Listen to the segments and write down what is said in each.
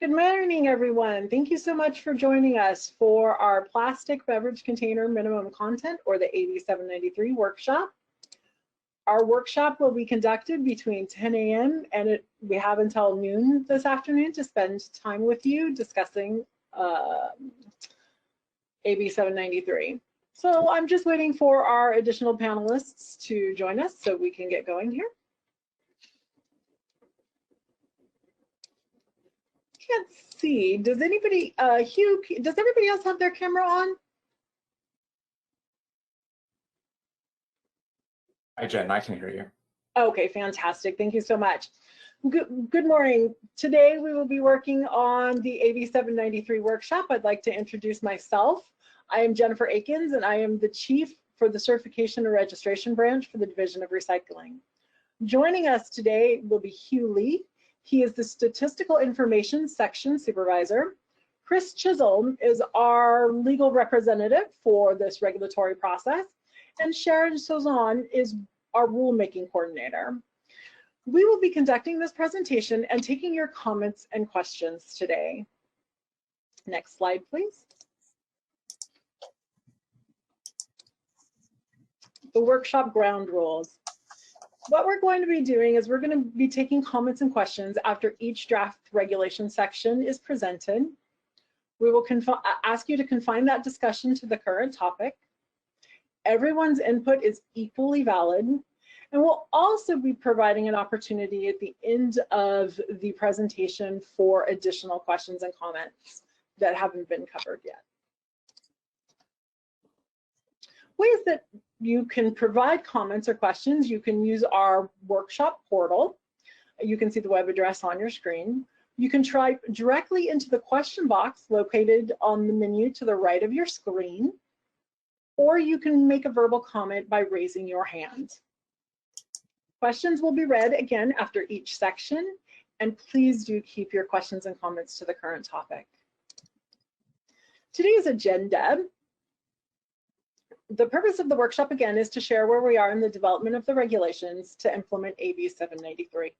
Good morning, everyone. Thank you so much for joining us for our plastic beverage container minimum content, or the AB 793 workshop. Our workshop will be conducted between 10 a.m. and we have until noon this afternoon to spend time with you discussing AB 793. So I'm just waiting for our additional panelists to join us so we can get going here. Can't see. Does anybody, Hugh, does everybody else have their camera on? Hi, Jen, I can hear you. Okay, fantastic. Thank you so much. Good morning. Today we will be working on the AB 793 workshop. I'd like to introduce myself. I am Jennifer Akins, and I am the Chief for the Certification and Registration Branch for the Division of Recycling. Joining us today will be Hugh Lee. He is the Statistical Information Section Supervisor. Chris Chisholm is our legal representative for this regulatory process, and Sharon Sozon is our rulemaking coordinator. We will be conducting this presentation and taking your comments and questions today. Next slide, please. The workshop ground rules. What we're going to be doing is we're going to be taking comments and questions after each draft regulation section is presented. We will ask you to confine that discussion to the current topic. Everyone's input is equally valid, and we'll also be providing an opportunity at the end of the presentation for additional questions and comments that haven't been covered yet. Ways that you can provide comments or questions: you can use our workshop portal. You can see the web address on your screen. You can type directly into the question box located on the menu to the right of your screen, or you can make a verbal comment by raising your hand. Questions will be read again after each section, and please do keep your questions and comments to the current topic. Today's agenda. The purpose of the workshop, again, is to share where we are in the development of the regulations to implement AB 793.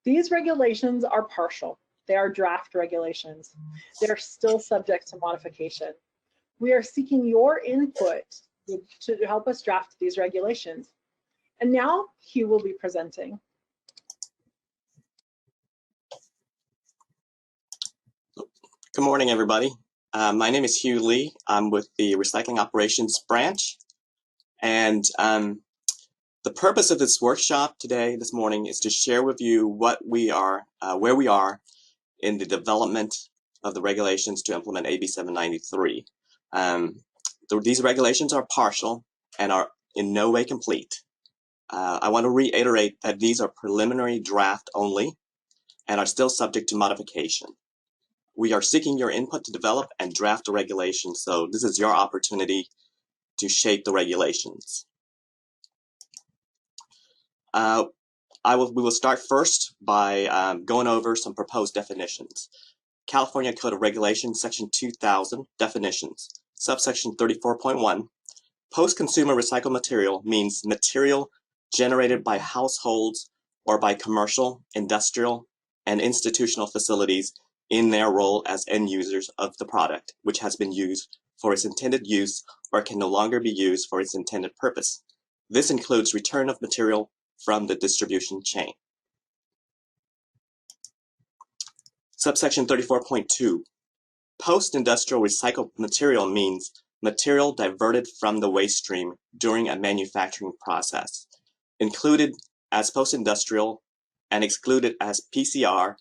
These regulations are partial. They are draft regulations. They're still subject to modification. We are seeking your input to help us draft these regulations. And now Hugh will be presenting. Good morning, everybody. My name is Hugh Lee. I'm with the Recycling Operations Branch. And the purpose of this workshop this morning, is to share with you what we are, where we are in the development of the regulations to implement AB 793. These regulations are partial and are in no way complete. I want to reiterate that these are preliminary draft only and are still subject to modification. We are seeking your input to develop and draft the regulations, so this is your opportunity to shape the regulations. We will start first by going over some proposed definitions. California Code of Regulations, Section 2000, definitions. Subsection 34.1, post-consumer recycled material means material generated by households or by commercial, industrial, and institutional facilities in their role as end users of the product, which has been used for its intended use or can no longer be used for its intended purpose. This includes return of material from the distribution chain. Subsection 34.2, post-industrial recycled material means material diverted from the waste stream during a manufacturing process. Included as post-industrial and excluded as PCR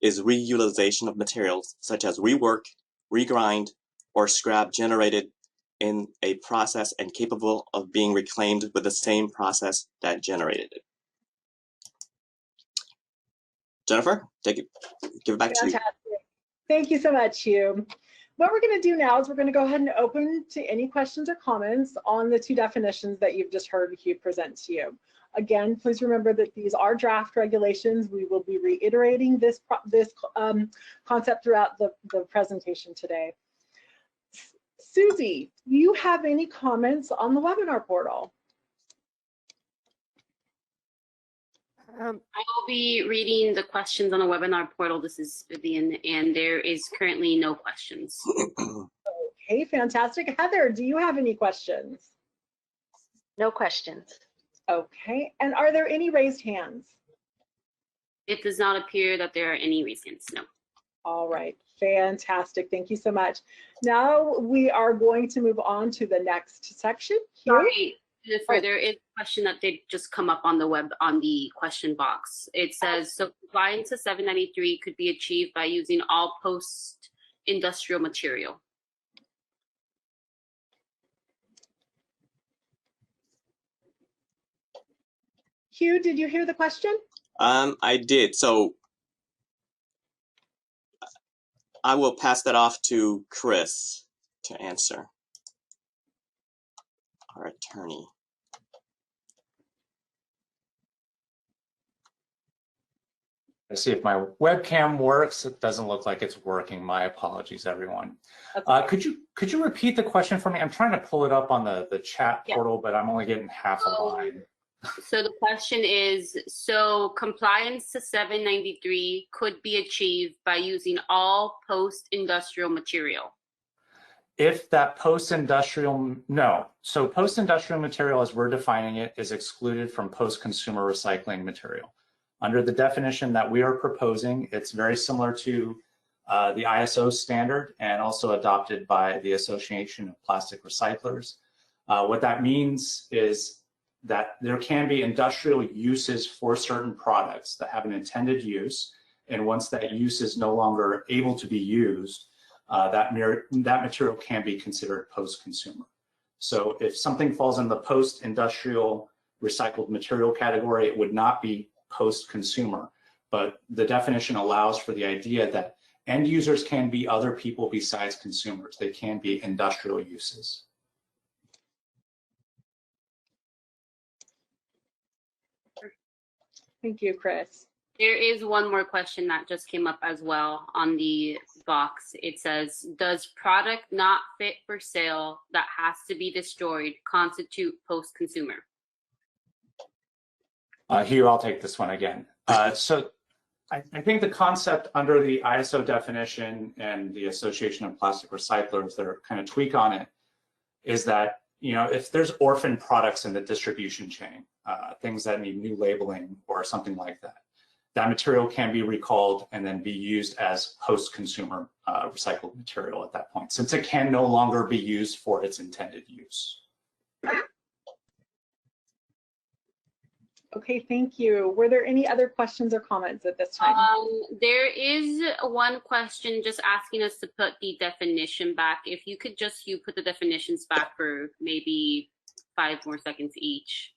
is reutilization of materials such as rework, regrind, or scrap generated in a process and capable of being reclaimed with the same process that generated it. Jennifer, give it back to you. Thank you so much, Hugh. What we're going to do now is we're going to go ahead and open to any questions or comments on the two definitions that you've just heard Hugh present to you. Again, please remember that these are draft regulations. We will be reiterating this concept throughout the presentation today. Susie, do you have any comments on the webinar portal? I will be reading the questions on the webinar portal. This is Vivian, and there is currently no questions. Okay, fantastic. Heather, do you have any questions? No questions. Okay, and are there any raised hands? It does not appear that there are any reasons, no. All right, fantastic. Thank you so much. Now we are going to move on to the next section. Here. Sorry, Jennifer, there is a question that did just come up on the web on the question box. It says, so compliance to 793 could be achieved by using all post-industrial material. Hugh, did you hear the question? I did. So I will pass that off to Chris to answer, our attorney. Let's see if my webcam works. It doesn't look like it's working. My apologies, everyone. Could you repeat the question for me? I'm trying to pull it up on the chat portal, but I'm only getting half a line. So the question is, so compliance to 793 could be achieved by using all post-industrial material. If that post-industrial, no. So post-industrial material, as we're defining it, is excluded from post-consumer recycling material. Under the definition that we are proposing, it's very similar to the ISO standard and also adopted by the Association of Plastic Recyclers. What that means is that there can be industrial uses for certain products that have an intended use, and once that use is no longer able to be used, that material can be considered post-consumer. So if something falls in the post-industrial recycled material category, it would not be post-consumer, but the definition allows for the idea that end users can be other people besides consumers. They can be industrial uses. Thank you, Chris. There is one more question that just came up as well on the box. It says, does product not fit for sale that has to be destroyed constitute post-consumer? Hugh, I'll take this one again. So I think the concept under the ISO definition and the Association of Plastic Recyclers, their kind of tweak on it, is that, you know, if there's orphan products in the distribution chain, things that need new labeling or something like that, that material can be recalled and then be used as post-consumer recycled material at that point, since it can no longer be used for its intended use. Okay, thank you. Were there any other questions or comments at this time? There is one question just asking us to put the definition back. If you could just put the definitions back for maybe 5 more seconds each.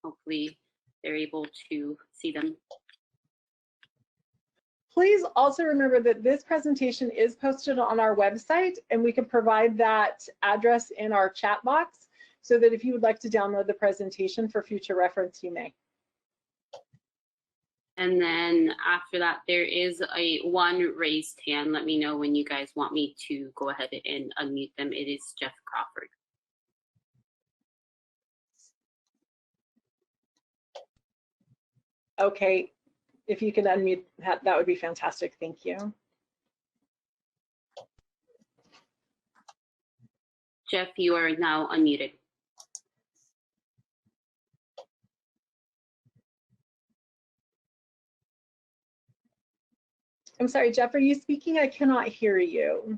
Hopefully they're able to see them. Please also remember that this presentation is posted on our website, and we can provide that address in our chat box, so that if you would like to download the presentation for future reference, you may. And then after that, there is one raised hand. Let me know when you guys want me to go ahead and unmute them. It is Jeff Crawford. Okay, if you can unmute that would be fantastic. Thank you. Jeff, you are now unmuted. I'm sorry, Jeff, are you speaking? I cannot hear you.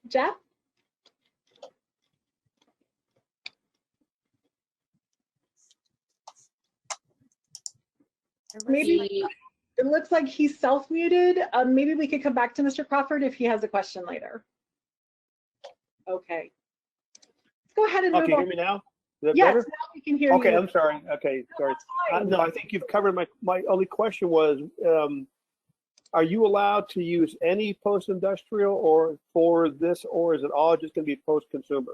Jeff? Maybe it looks like he's self-muted. Maybe we could come back to Mr. Crawford if he has a question later. Okay. Let's go ahead and move on. Can you hear me now? Is that Yes, better? now we can hear you. Okay, I'm sorry. Okay, sorry. No, I think you've covered my only question was, are you allowed to use any post-industrial or for this, or is it all just going to be post-consumer?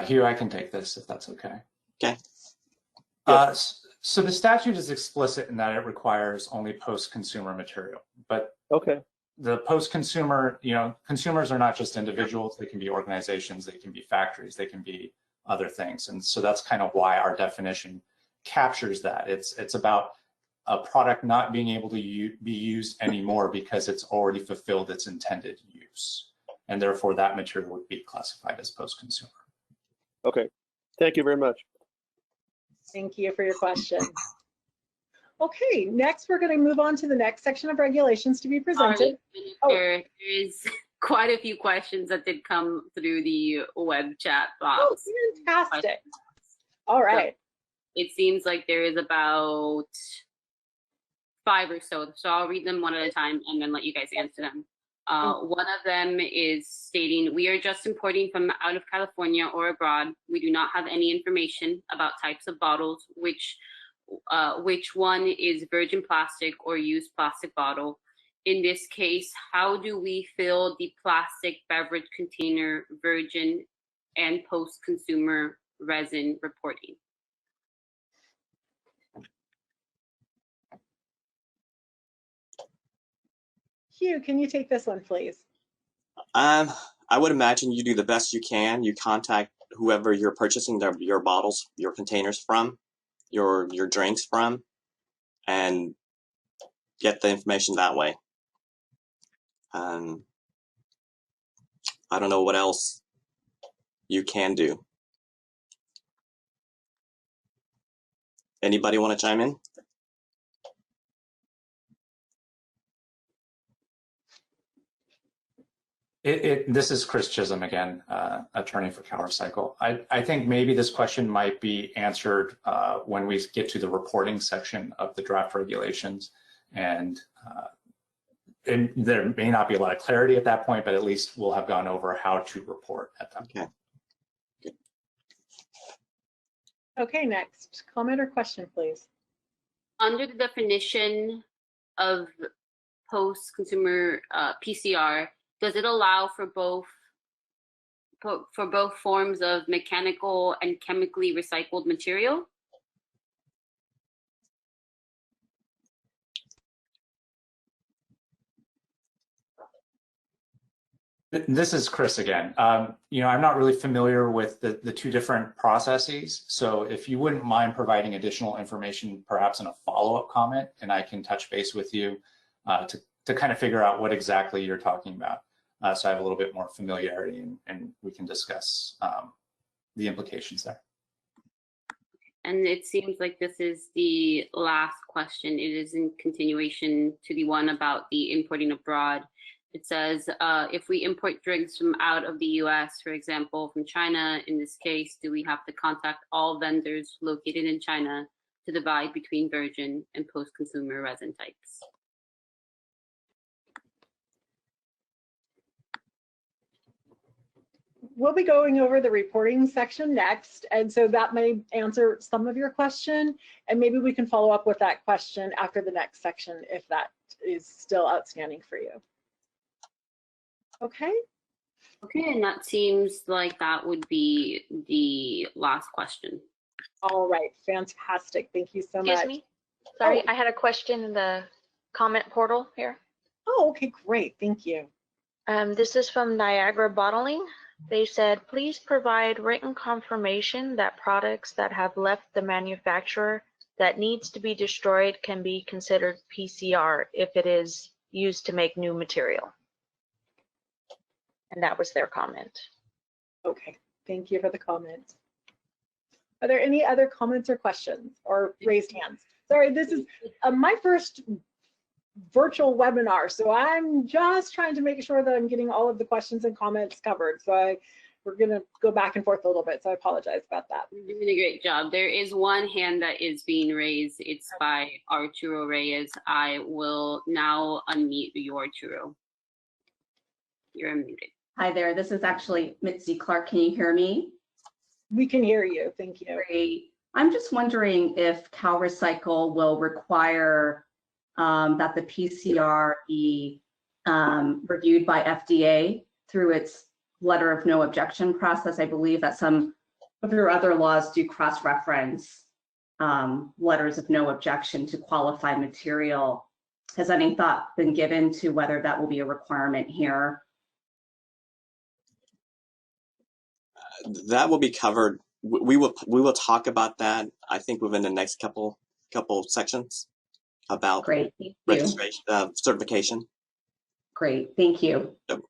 Hugh, I can take this if that's okay. Okay. So the statute is explicit in that it requires only post-consumer material, but Okay. the post-consumer, consumers are not just individuals, they can be organizations, they can be factories, they can be other things. And so that's kind of why our definition captures that. It's about a product not being able to be used anymore because it's already fulfilled its intended use. And therefore that material would be classified as post-consumer. Okay. Thank you very much. Thank you for your question. Okay, next we're going to move on to the next section of regulations to be presented. There is quite a few questions that did come through the web chat box. Oh, fantastic. All right. It seems like there is about 5 or so. So I'll read them one at a time and then let you guys answer them. One of them is stating, we are just importing from out of California or abroad. We do not have any information about types of bottles, which one is virgin plastic or used plastic bottle. In this case, how do we fill the plastic beverage container virgin and post-consumer resin reporting? Hugh, can you take this one, please? I would imagine you do the best you can. You contact whoever you're purchasing your bottles, your containers from, your drinks from, and get the information that way. I don't know what else you can do. Anybody want to chime in? This is Chris Chisholm again, attorney for CalRecycle. I think maybe this question might be answered when we get to the reporting section of the draft regulations. And there may not be a lot of clarity at that point, but at least we'll have gone over how to report at that point. Okay. Okay, next. Comment or question, please. Under the definition of post-consumer PCR, does it allow for both forms of mechanical and chemically recycled material? This is Chris again. I'm not really familiar with the two different processes. So if you wouldn't mind providing additional information, perhaps in a follow-up comment, and I can touch base with you to kind of figure out what exactly you're talking about. So I have a little bit more familiarity and we can discuss the implications there. And it seems like this is the last question. It is in continuation to the one about the importing abroad. It says, if we import drinks from out of the US, for example, from China, in this case, do we have to contact all vendors located in China to divide between virgin and post-consumer resin types? We'll be going over the reporting section next, and so that may answer some of your question, and maybe we can follow up with that question after the next section if that is still outstanding for you. Okay. Okay, and that seems like that would be the last question. All right, fantastic. Thank you so much. Excuse me. Sorry, Oh. I had a question in the comment portal here. Oh, okay, great. Thank you. This is from Niagara Bottling. They said, please provide written confirmation that products that have left the manufacturer that needs to be destroyed can be considered PCR if it is used to make new material. And that was their comment. Okay, thank you for the comment. Are there any other comments or questions or raised hands? Sorry, this is my first virtual webinar, so I'm just trying to make sure that I'm getting all of the questions and comments covered. So we're gonna go back and forth a little bit, so I apologize about that. You're doing a great job. There is one hand that is being raised. It's by Arturo Reyes. I will now unmute you, Arturo. You're unmuted. Hi there, this is actually Mitzi Clark. Can you hear me? We can hear you, thank you. Great. I'm just wondering if CalRecycle will require that the PCR be reviewed by FDA through its letter of no objection process. I believe that some of your other laws do cross-reference letters of no objection to qualified material. Has any thought been given to whether that will be a requirement here? That will be covered. We will talk about that, I think, within the next couple sections about Great, thank you. registration, certification. Great, thank you. Yep.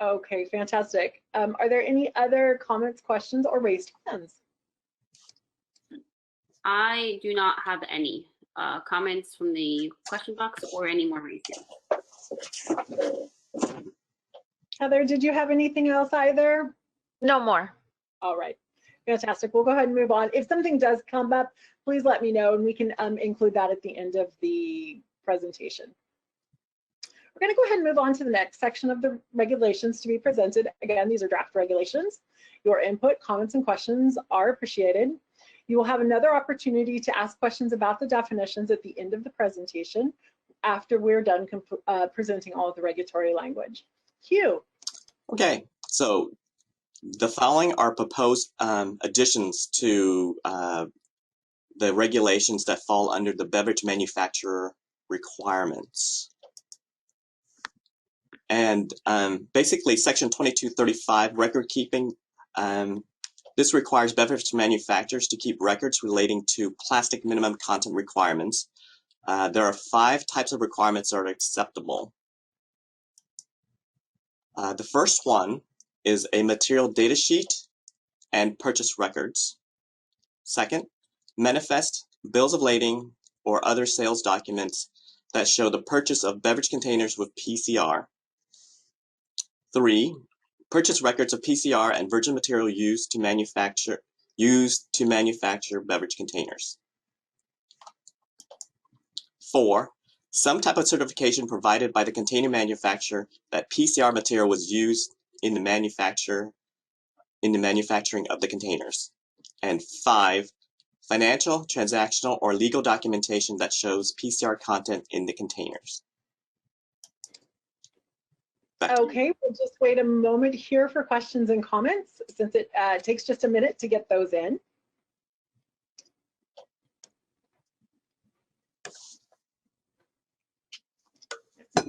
Okay, fantastic. Are there any other comments, questions, or raised hands? I do not have any comments from the question box or any more raised hands. Heather, did you have anything else either? No more. All right, fantastic. We'll go ahead and move on. If something does come up, please let me know and we can include that at the end of the presentation. We're going to go ahead and move on to the next section of the regulations to be presented. Again, these are draft regulations. Your input, comments, and questions are appreciated. You will have another opportunity to ask questions about the definitions at the end of the presentation after we're done presenting all of the regulatory language. Hugh. Okay, so the following are proposed additions to the regulations that fall under the beverage manufacturer requirements. And basically, Section 2235, record keeping, this requires beverage manufacturers to keep records relating to plastic minimum content requirements. There are 5 types of requirements that are acceptable. The first one is a material data sheet and purchase records. Second, manifest, bills of lading, or other sales documents that show the purchase of beverage containers with PCR. 3, purchase records of PCR and virgin material used to manufacture beverage containers. 4, some type of certification provided by the container manufacturer that PCR material was used in the manufacturing of the containers. And 5, financial, transactional, or legal documentation that shows PCR content in the containers. Okay, we'll just wait a moment here for questions and comments since it takes just a minute to get those in.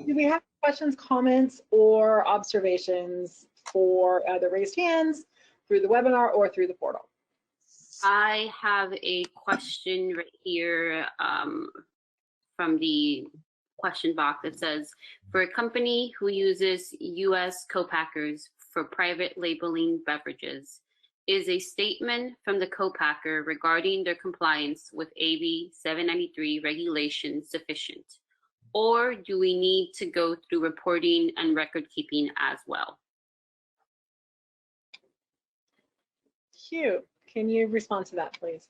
Do we have questions, comments, or observations for the raised hands through the webinar or through the portal? I have a question right here from the question box that says, for a company who uses U.S. co-packers for private labeling beverages, is a statement from the co-packer regarding their compliance with AB 793 regulations sufficient? Or do we need to go through reporting and record keeping as well? Hugh, can you respond to that, please?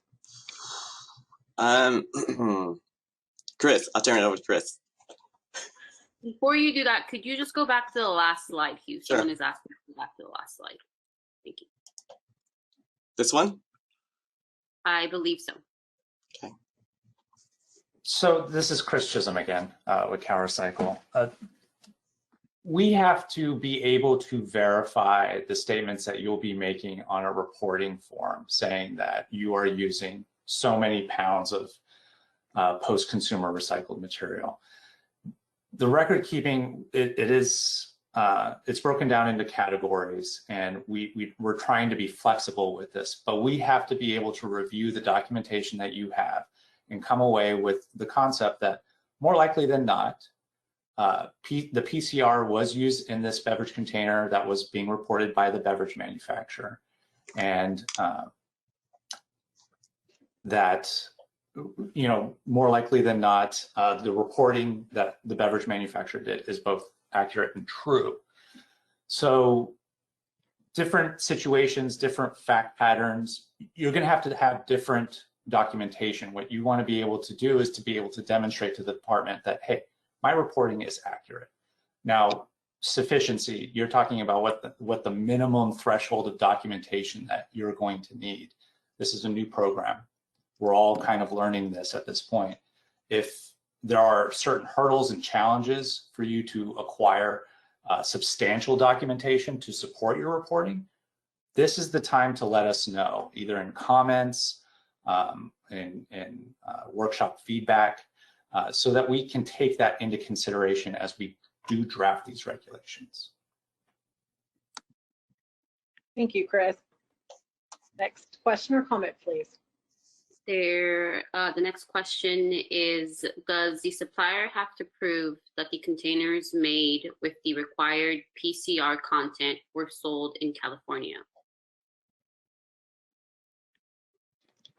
Chris, I'll turn it over to Chris. Before you do that, could you just go back to the last slide, Hugh? Sure. Someone is asking to go back to the last slide. Thank you. This one? I believe so. Okay. So this is Chris Chisholm again with CalRecycle. We have to be able to verify the statements that you'll be making on a reporting form saying that you are using so many pounds of post-consumer recycled material. The record keeping, it's broken down into categories, and we're trying to be flexible with this, but we have to be able to review the documentation that you have and come away with the concept that more likely than not, the PCR was used in this beverage container that was being reported by the beverage manufacturer, and that, you know, more likely than not, the reporting that the beverage manufacturer did is both accurate and true. So different situations, different fact patterns, you're going to have different documentation. What you want to be able to do is to be able to demonstrate to the department that, hey, my reporting is accurate. Now, sufficiency, you're talking about what the minimum threshold of documentation that you're going to need. This is a new program. We're all kind of learning this at this point. If there are certain hurdles and challenges for you to acquire substantial documentation to support your reporting, this is the time to let us know, either in comments, in workshop feedback, so that we can take that into consideration as we do draft these regulations. Thank you, Chris. Next question or comment, please. The next question is, does the supplier have to prove that the containers made with the required PCR content were sold in California?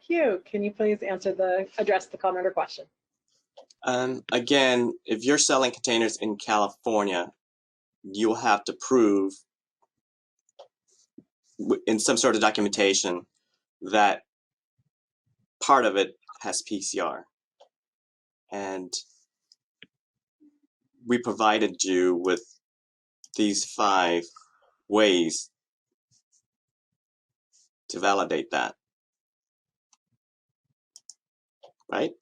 Hugh, can you please address the comment or question? Again, if you're selling containers in California, you'll have to prove in some sort of documentation that part of it has PCR. And we provided you with these 5 ways to validate that, right?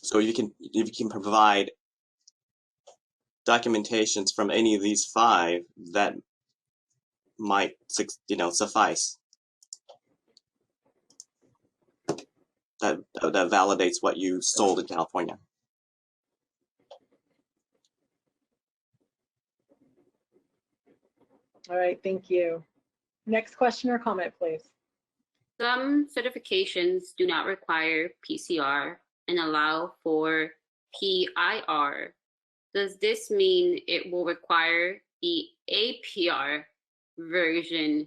So you can provide documentations from any of these 5 that might, suffice. That validates what you sold in California. All right, thank you. Next question or comment, please. Some certifications do not require PCR and allow for PIR. Does this mean it will require the APR version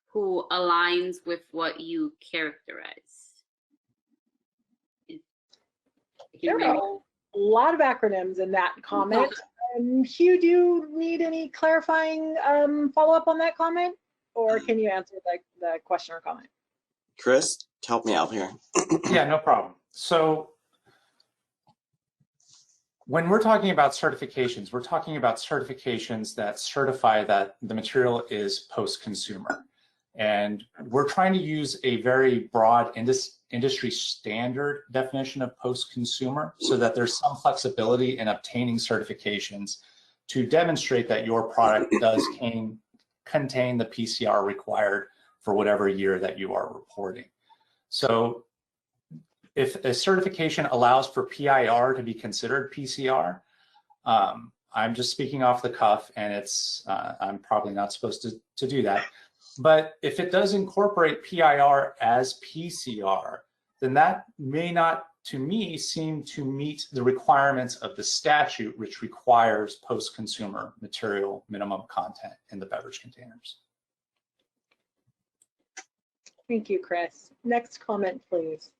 who aligns with what you characterize? There are a lot of acronyms in that comment. Hugh, do you need any clarifying follow-up on that comment? Or can you answer the question or comment? Chris, help me out here. Yeah, no problem. So when we're talking about certifications, we're talking about certifications that certify that the material is post-consumer. And we're trying to use a very broad industry standard definition of post-consumer so that there's some flexibility in obtaining certifications to demonstrate that your product does contain the PCR required for whatever year that you are reporting. So if a certification allows for PIR to be considered PCR, I'm just speaking off the cuff, and it's I'm probably not supposed to do that. But if it does incorporate PIR as PCR, then that may not, to me, seem to meet the requirements of the statute, which requires post-consumer material minimum content in the beverage containers. Thank you, Chris. Next comment, please.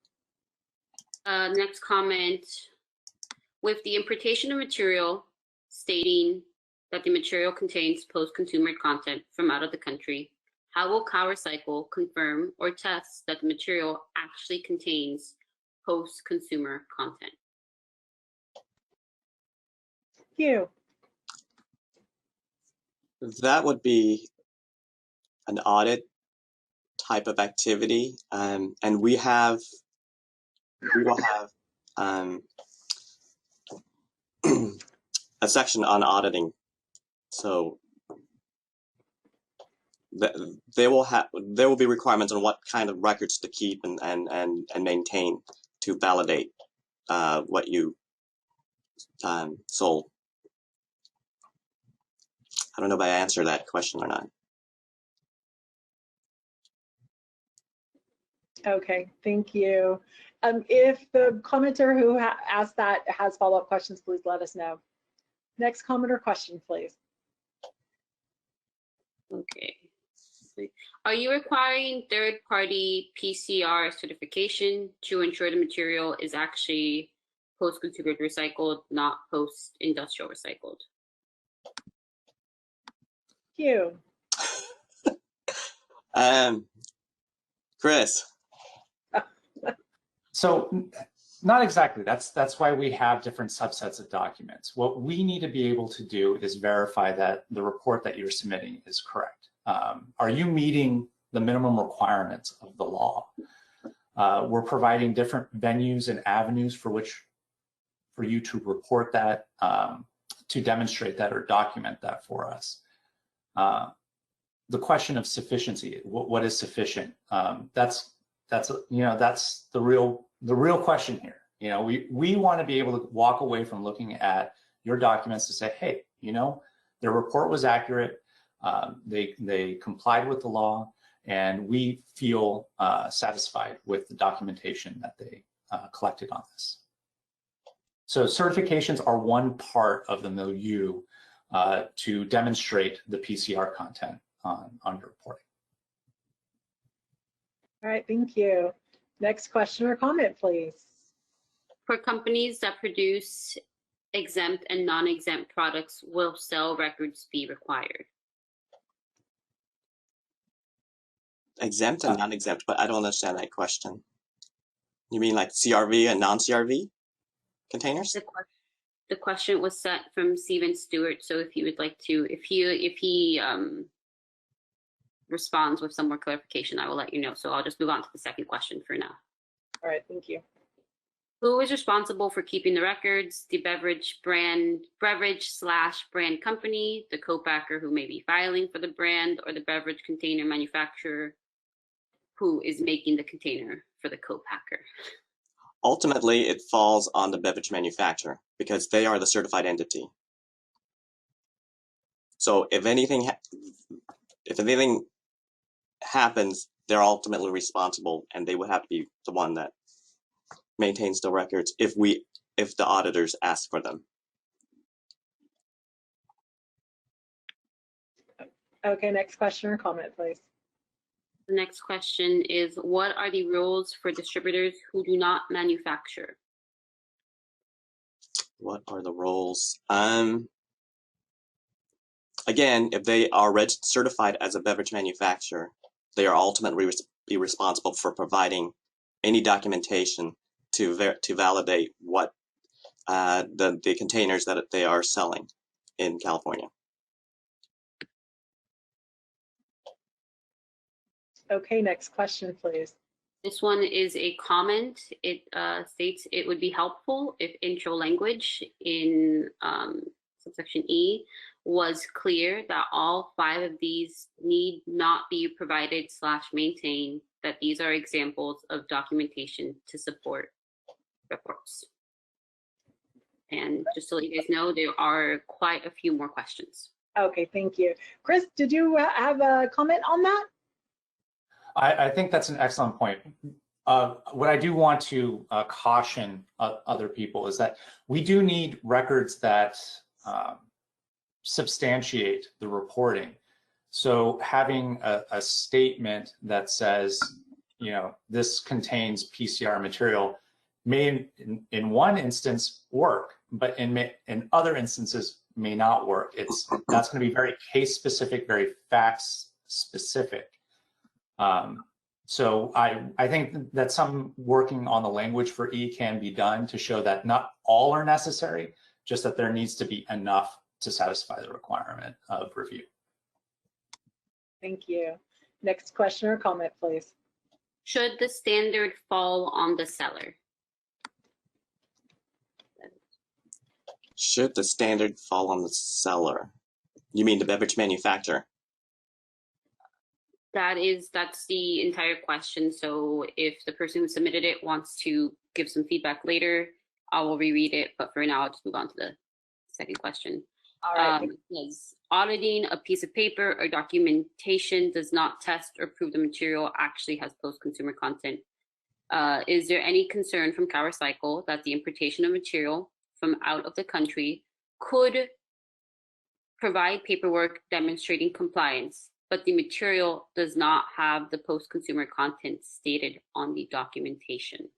Next comment, with the importation of material stating that the material contains post-consumer content from out of the country, how will CalRecycle confirm or test that the material actually contains post-consumer content? Hugh. That would be an audit type of activity, and we will have a section on auditing. So there will be requirements on what kind of records to keep and maintain to validate what you sold. I don't know if I answered that question or not. Okay, thank you. If the commenter who asked that has follow-up questions, please let us know. Next comment or question, please. Okay. Are you requiring third-party PCR certification to ensure the material is actually post-consumer recycled, not post-industrial recycled? Hugh. Chris. So not exactly. That's why we have different subsets of documents. What we need to be able to do is verify that the report that you're submitting is correct. Are you meeting the minimum requirements of the law? We're providing different venues and avenues for for you to report that, to demonstrate that or document that for us. The question of sufficiency, what is sufficient? That's the real question here. You know, we want to be able to walk away from looking at your documents to say, hey, you know, their report was accurate, they complied with the law, and we feel satisfied with the documentation that they collected on this. So certifications are one part of the milieu to demonstrate the PCR content on your reporting. All right, thank you. Next question or comment, please. For companies that produce exempt and non-exempt products, will sell records be required? Exempt and non-exempt, but I don't understand that question. You mean like CRV and non-CRV containers? The question was sent from Steven Stewart, so if you would like to, if he responds with some more clarification, I will let you know. So I'll just move on to the second question for now. All right, thank you. Who is responsible for keeping the records? The beverage/brand company, the co-packer who may be filing for the brand, or the beverage container manufacturer who is making the container for the co-packer? Ultimately, it falls on the beverage manufacturer because they are the certified entity. So if anything happens, they're ultimately responsible, and they would have to be the one that maintains the records if the auditors ask for them. Okay, next question or comment, please. The next question is, what are the rules for distributors who do not manufacture? What are the rules? Again, if they are certified as a beverage manufacturer, they are ultimately be responsible for providing any documentation to validate what the containers that they are selling in California. Okay, next question, please. This one is a comment. It states it would be helpful if intro language in subsection E was clear that all 5 of these need not be provided/maintained, that these are examples of documentation to support reports. And just to let you guys know, there are quite a few more questions. Okay, thank you. Chris, did you have a comment on that? I think that's an excellent point. What I do want to caution other people is that we do need records that substantiate the reporting. So having a statement that says, you know, this contains PCR material may in one instance work, but in other instances may not work. That's going to be very case specific, very facts specific. So I think that some working on the language for E can be done to show that not all are necessary, just that there needs to be enough to satisfy the requirement of review. Thank you. Next question or comment, please. Should the standard fall on the seller? Should the standard fall on the seller? You mean the beverage manufacturer? That's the entire question. So if the person who submitted it wants to give some feedback later, I will reread it. But for now, I'll just move on to the second question. All right. Is auditing a piece of paper or documentation does not test or prove the material actually has post-consumer content. Is there any concern from CalRecycle that the importation of material from out of the country could provide paperwork demonstrating compliance, but the material does not have the post-consumer content stated on the documentation?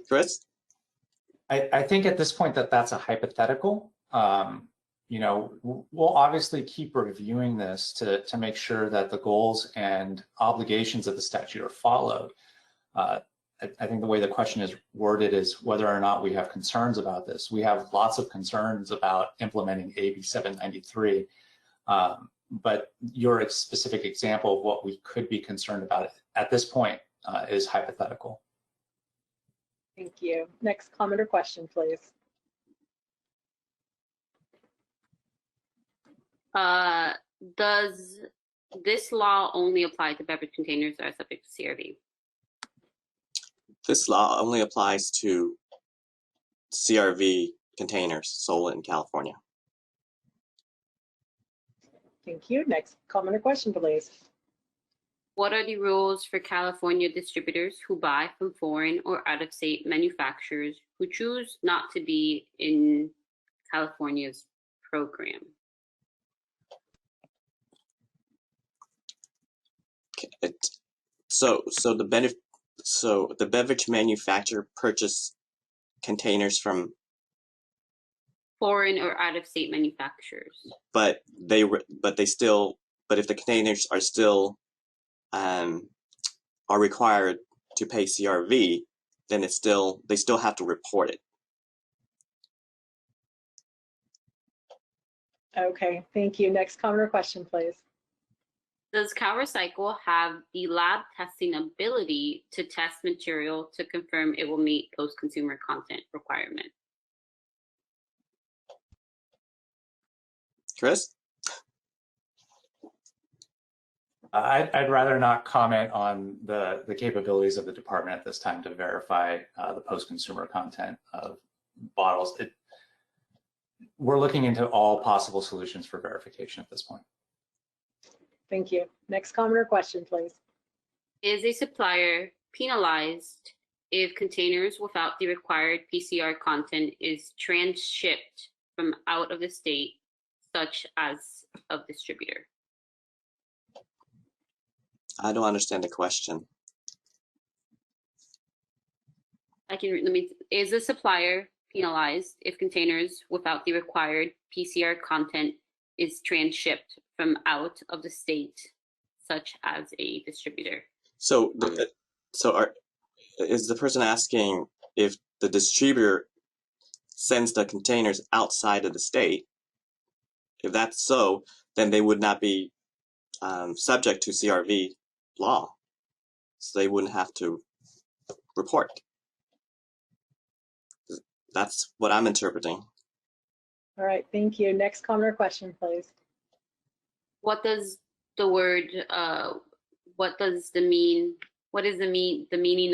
Chris? I think at this point that's a hypothetical. You know, we'll obviously keep reviewing this to make sure that the goals and obligations of the statute are followed. I think the way the question is worded is whether or not we have concerns about this. We have lots of concerns about implementing AB 793, but your specific example of what we could be concerned about at this point is hypothetical. Thank you. Next comment or question, please. Does this law only apply to beverage containers that are subject to CRV? This law only applies to CRV containers sold in California. Thank you. Next comment or question, please. What are the rules for California distributors who buy from foreign or out-of-state manufacturers who choose not to be in California's program? So the beverage manufacturer purchase containers from Foreign or out-of-state manufacturers. but if the containers are still are required to pay CRV, then they still have to report it. Okay, thank you. Next comment or question, please. Does CalRecycle have the lab testing ability to test material to confirm it will meet post-consumer content requirement? Chris? I'd rather not comment on the capabilities of the department at this time to verify the post-consumer content of bottles. We're looking into all possible solutions for verification at this point. Thank you. Next comment or question, please. Is a supplier penalized if containers without the required PCR content is transshipped from out of the state, such as a distributor? I don't understand the question. Is a supplier penalized if containers without the required PCR content is transshipped from out of the state, such as a distributor? So is the person asking if the distributor sends the containers outside of the state? If that's so, then they would not be subject to CRV law. So they wouldn't have to report. That's what I'm interpreting. All right, thank you. Next comment or question, please. What does the word, what is the meaning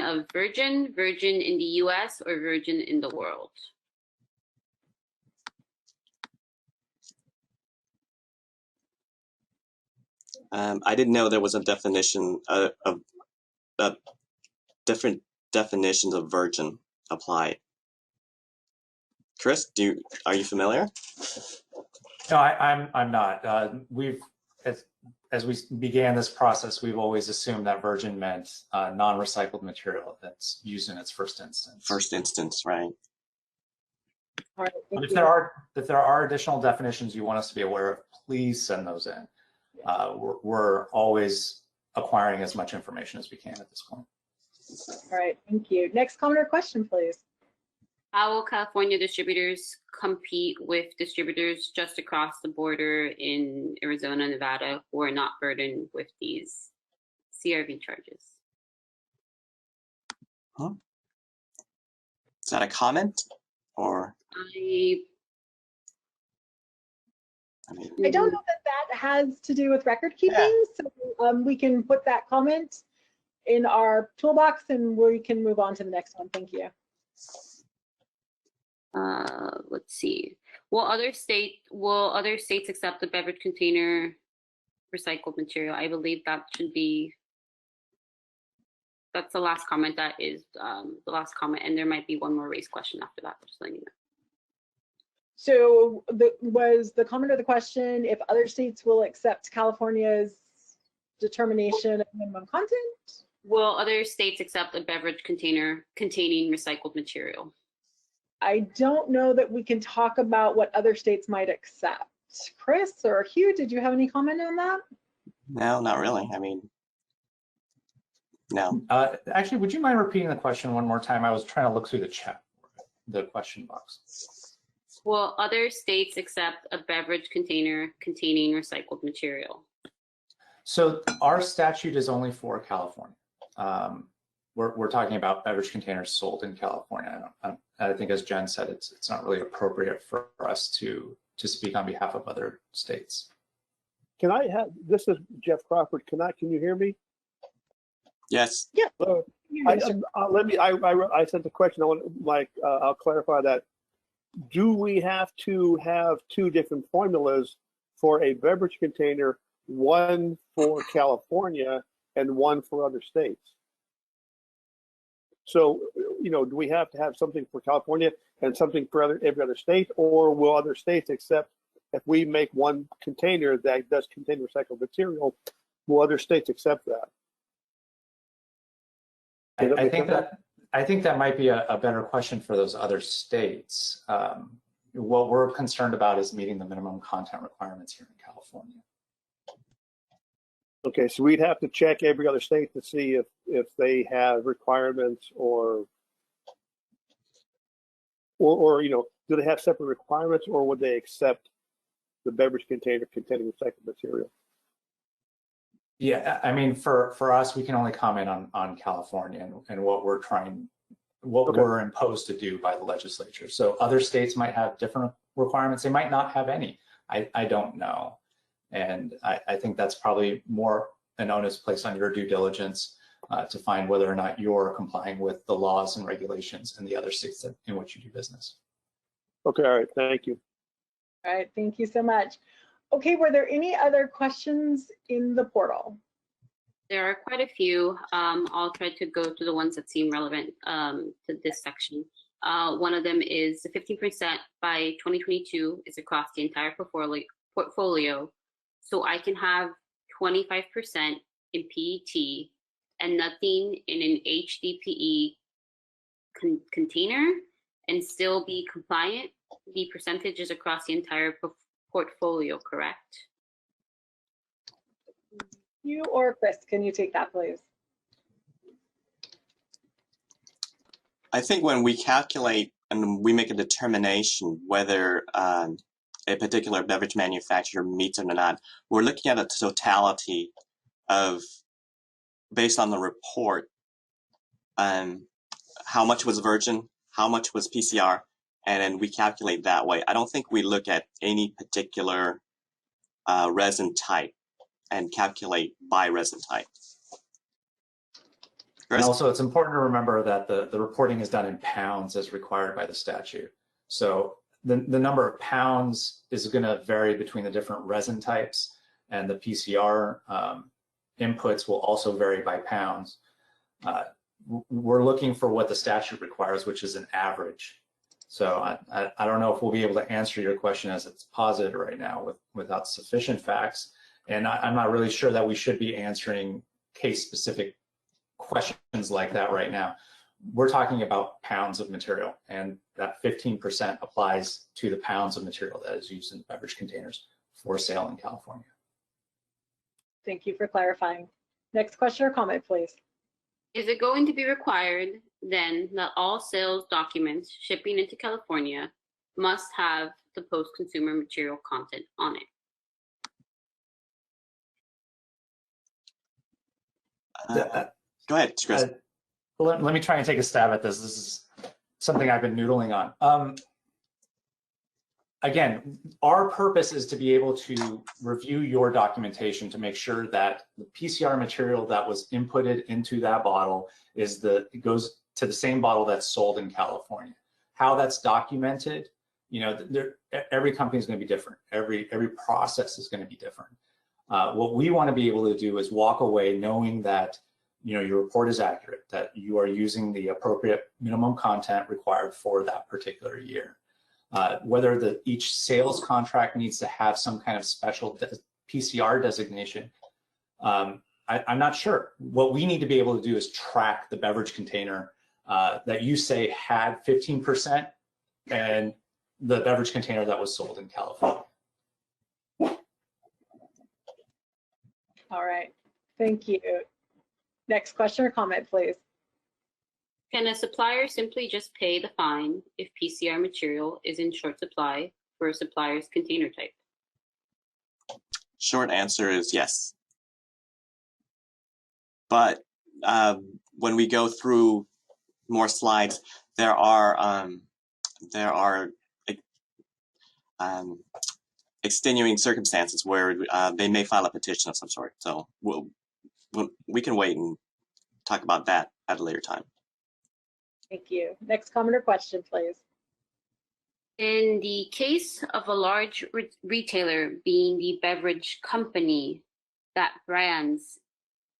of virgin? Virgin in the US or virgin in the world? I didn't know there was a definition of different definitions of virgin applied. Chris, are you familiar? No, I'm not. As we began this process, we've always assumed that virgin meant non-recycled material that's used in its first instance. First instance, right? All right, But thank if you. there are additional definitions you want us to be aware of, please send those in. We're always acquiring as much information as we can at this point. All right, thank you. Next comment or question, please. How will California distributors compete with distributors just across the border in Arizona, Nevada, who are not burdened with these CRV charges? Huh? Is that a comment or? I don't know that has to do with record keeping, so we can put that comment in our toolbox and we can move on to the next one. Thank you. Let's see. Will other states accept the beverage container recycled material? I believe that should be, that's the last comment. That is the last comment, and there might be one more raised question after that, just letting you know. So was the comment or the question if other states will accept California's determination of minimum content? Will other states accept a beverage container containing recycled material? I don't know that we can talk about what other states might accept. Chris or Hugh, did you have any comment on that? No, not really. I mean, no. Actually, would you mind repeating the question one more time? I was trying to look through the chat, the question box. Will other states accept a beverage container containing recycled material? So our statute is only for California. we're talking about beverage containers sold in California. I think, as Jen said, it's not really appropriate for us to speak on behalf of other states. Can I have, this is Jeff Crawford. Can you hear me? Yes. Yeah. I sent the question. I'll clarify that. Do we have to have two different formulas for a beverage container, one for California and one for other states? So, do we have to have something for California and something for every other state, or will other states accept if we make one container that does contain recycled material? Will other states accept that? I think that might be a better question for those other states. What we're concerned about is meeting the minimum content requirements here in California. Okay, so we'd have to check every other state to see if they have requirements or do they have separate requirements, or would they accept the beverage container containing recycled material? Yeah, I mean, for us, we can only comment on California and what we're imposed to do by the legislature. So other states might have different requirements. They might not have any. I don't know. And I think that's probably more an onus placed on your due diligence to find whether or not you're complying with the laws and regulations in the other states in which you do business. Okay, all right, thank you. All right, thank you so much. Okay, were there any other questions in the portal? There are quite a few. I'll try to go to the ones that seem relevant to this section. One of them is the 15% by 2022 is across the entire portfolio. So I can have 25% in PET and nothing in an HDPE container and still be compliant. The percentage is across the entire portfolio, correct? You or Chris, can you take that, please? I think when we calculate and we make a determination whether a particular beverage manufacturer meets it or not, we're looking at a totality of, based on the report, how much was virgin, how much was PCR, and then we calculate that way. I don't think we look at any particular resin type and calculate by resin type. And also, it's important to remember that the reporting is done in pounds as required by the statute. So the number of pounds is going to vary between the different resin types, and the PCR inputs will also vary by pounds. We're looking for what the statute requires, which is an average. So I don't know if we'll be able to answer your question as it's posited right now without sufficient facts. And I'm not really sure that we should be answering case-specific questions like that right now. We're talking about pounds of material, and that 15% applies to the pounds of material that is used in beverage containers for sale in California. Thank you for clarifying. Next question or comment, please. Is it going to be required then that all sales documents shipping into California must have the post-consumer material content on it? Go ahead, Chris. Let me try and take a stab at this. This is something I've been noodling on. Again, our purpose is to be able to review your documentation to make sure that the PCR material that was inputted into that bottle goes to the same bottle that's sold in California. How that's documented, every company is going to be different. Every process is going to be different. What we want to be able to do is walk away knowing that your report is accurate, that you are using the appropriate minimum content required for that particular year. Whether each sales contract needs to have some kind of special PCR designation, I'm not sure. What we need to be able to do is track the beverage container that you say had 15% and the beverage container that was sold in California. All right, thank you. Next question or comment, please. Can a supplier simply just pay the fine if PCR material is in short supply for a supplier's container type? Short answer is yes. But when we go through more slides, there are extenuating circumstances where they may file a petition of some sort. So we can wait and talk about that at a later time. Thank you. Next comment or question, please. In the case of a large retailer being the beverage company that brands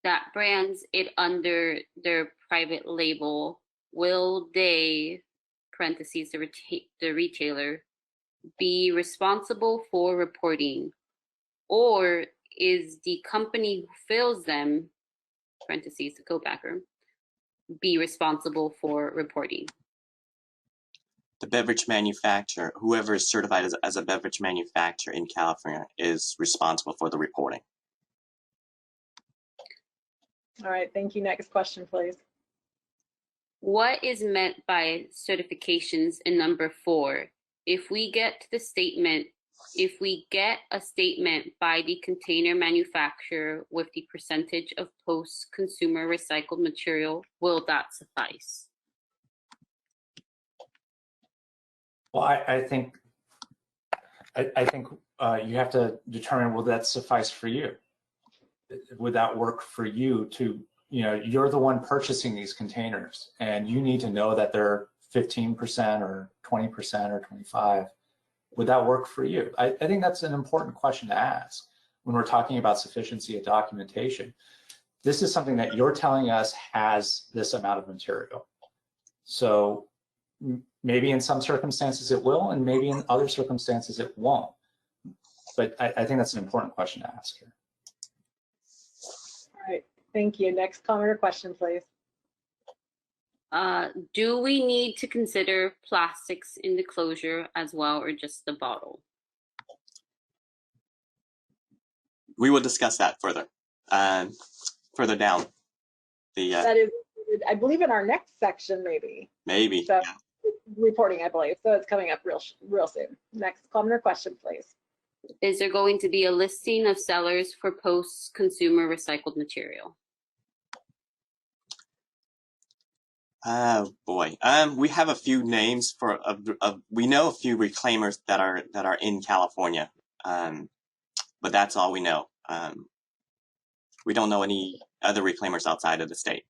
it under their private label, will they, parentheses, the retailer, be responsible for reporting? Or is the company who fills them, parentheses, the co-packer, be responsible for reporting? The beverage manufacturer, whoever is certified as a beverage manufacturer in California, is responsible for the reporting. All right, thank you. Next question, please. What is meant by certifications in number 4? If we get a statement by the container manufacturer with the percentage of post-consumer recycled material, will that suffice? Well, I think you have to determine, will that suffice for you? Would that work for you to, you're the one purchasing these containers and you need to know that they're 15% or 20% or 25%. Would that work for you? I think that's an important question to ask when we're talking about sufficiency of documentation. This is something that you're telling us has this amount of material. So maybe in some circumstances it will, and maybe in other circumstances it won't. But I think that's an important question to ask here. All right, thank you. Next comment or question, please. Do we need to consider plastics in the closure as well, or just the bottle? We will discuss that further further down. That is, I believe, in our next section, maybe. Maybe. So, yeah. Reporting, I believe. So it's coming up real soon. Next comment or question, please. Is there going to be a listing of sellers for post-consumer recycled material? Oh boy, we have a few names for we know a few reclaimers that are in California, but that's all we know. We don't know any other reclaimers outside of the state.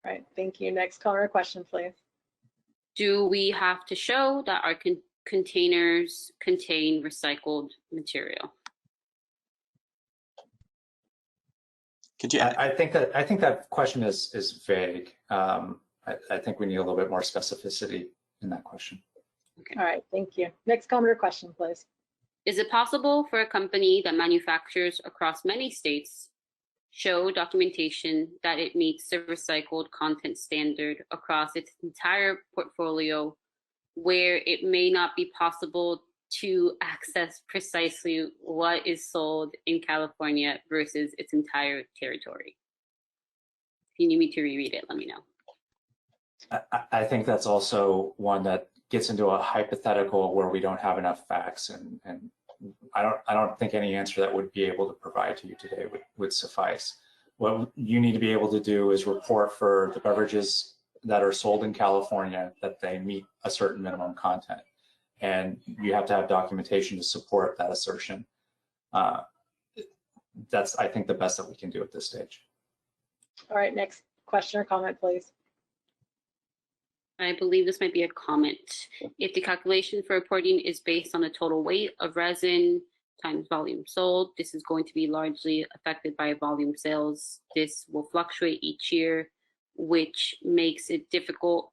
All right, thank you. Next comment or question, please. Do we have to show that our containers contain recycled material? Could you? I think that question is vague. I think we need a little bit more specificity in that question. Okay. All right, thank you. Next comment or question, please. Is it possible for a company that manufactures across many states show documentation that it meets the recycled content standard across its entire portfolio, where it may not be possible to access precisely what is sold in California versus its entire territory? If you need me to reread it, let me know. I think that's also one that gets into a hypothetical where we don't have enough facts, and I don't think any answer that would be able to provide to you today would suffice. What you need to be able to do is report for the beverages that are sold in California that they meet a certain minimum content. And you have to have documentation to support that assertion. That's, I think, the best that we can do at this stage. All right, next question or comment, please. I believe this might be a comment. If the calculation for reporting is based on the total weight of resin times volume sold, this is going to be largely affected by volume sales. This will fluctuate each year, which makes it difficult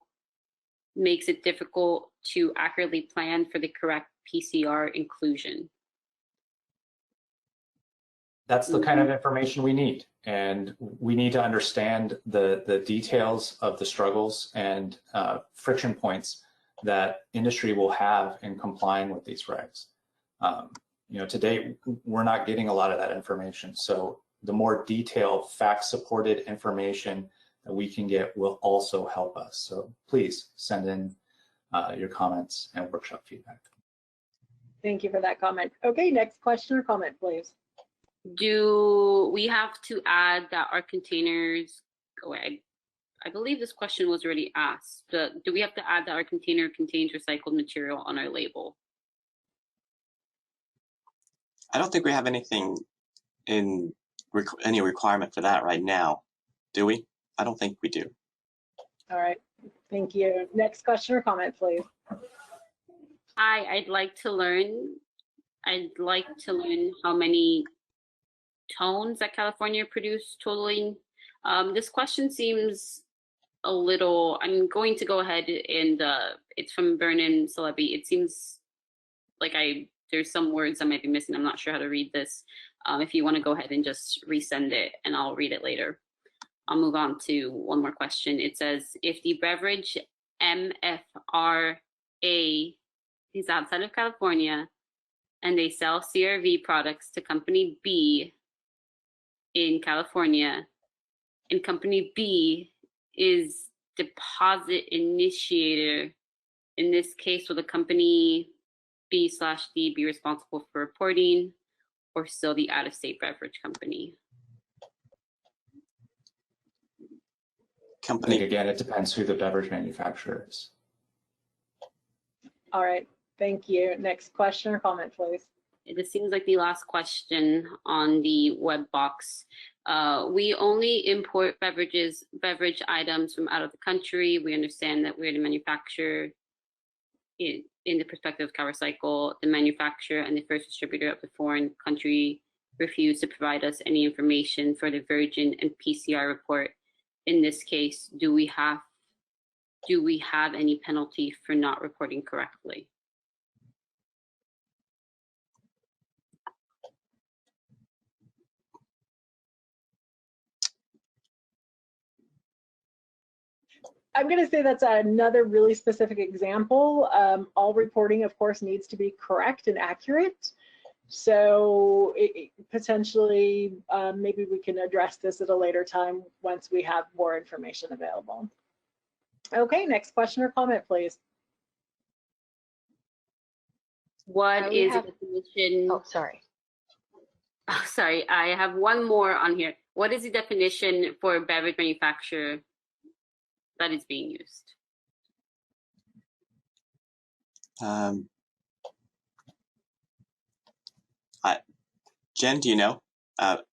to accurately plan for the correct PCR inclusion. That's the kind of information we need, and we need to understand the details of the struggles and friction points that industry will have in complying with these regs. To date, we're not getting a lot of that information, so the more detailed, fact-supported information that we can get will also help us. So please send in your comments and workshop feedback. Thank you for that comment. Okay, next question or comment, please. Do we have to add that our containers, I believe this question was already asked, but do we have to add that our container contains recycled material on our label? I don't think we have anything in any requirement for that right now, do we? I don't think we do. All right, thank you. Next question or comment, please. I'd like to learn how many tones that California produced totaling. This question seems a little, I'm going to go ahead and it's from Vernon Celebi. It seems like there's some words I might be missing. I'm not sure how to read this. If you want to go ahead and just resend it and I'll read it later. I'll move on to one more question. It says, if the beverage MFRA is outside of California and they sell CRV products to company B in California, and company B is deposit initiator, in this case, will the company B/D be responsible for reporting, or still the out-of-state beverage company? I think, again, it depends who the beverage manufacturer is. All right, thank you. Next question or comment, please. This seems like the last question on the web box. We only import beverage items from out of the country. We understand that we're the manufacturer. In the perspective of CalRecycle, the manufacturer and the first distributor of the foreign country refused to provide us any information for the virgin and PCR report. In this case, do we have any penalty for not reporting correctly? I'm going to say that's another really specific example. All reporting, of course, needs to be correct and accurate. So potentially, maybe we can address this at a later time once we have more information available. Okay, next question or comment, please. What is the definition? Oh, sorry. Oh, sorry, I have one more on here. What is the definition for beverage manufacturer that is being used? Jen, do you know?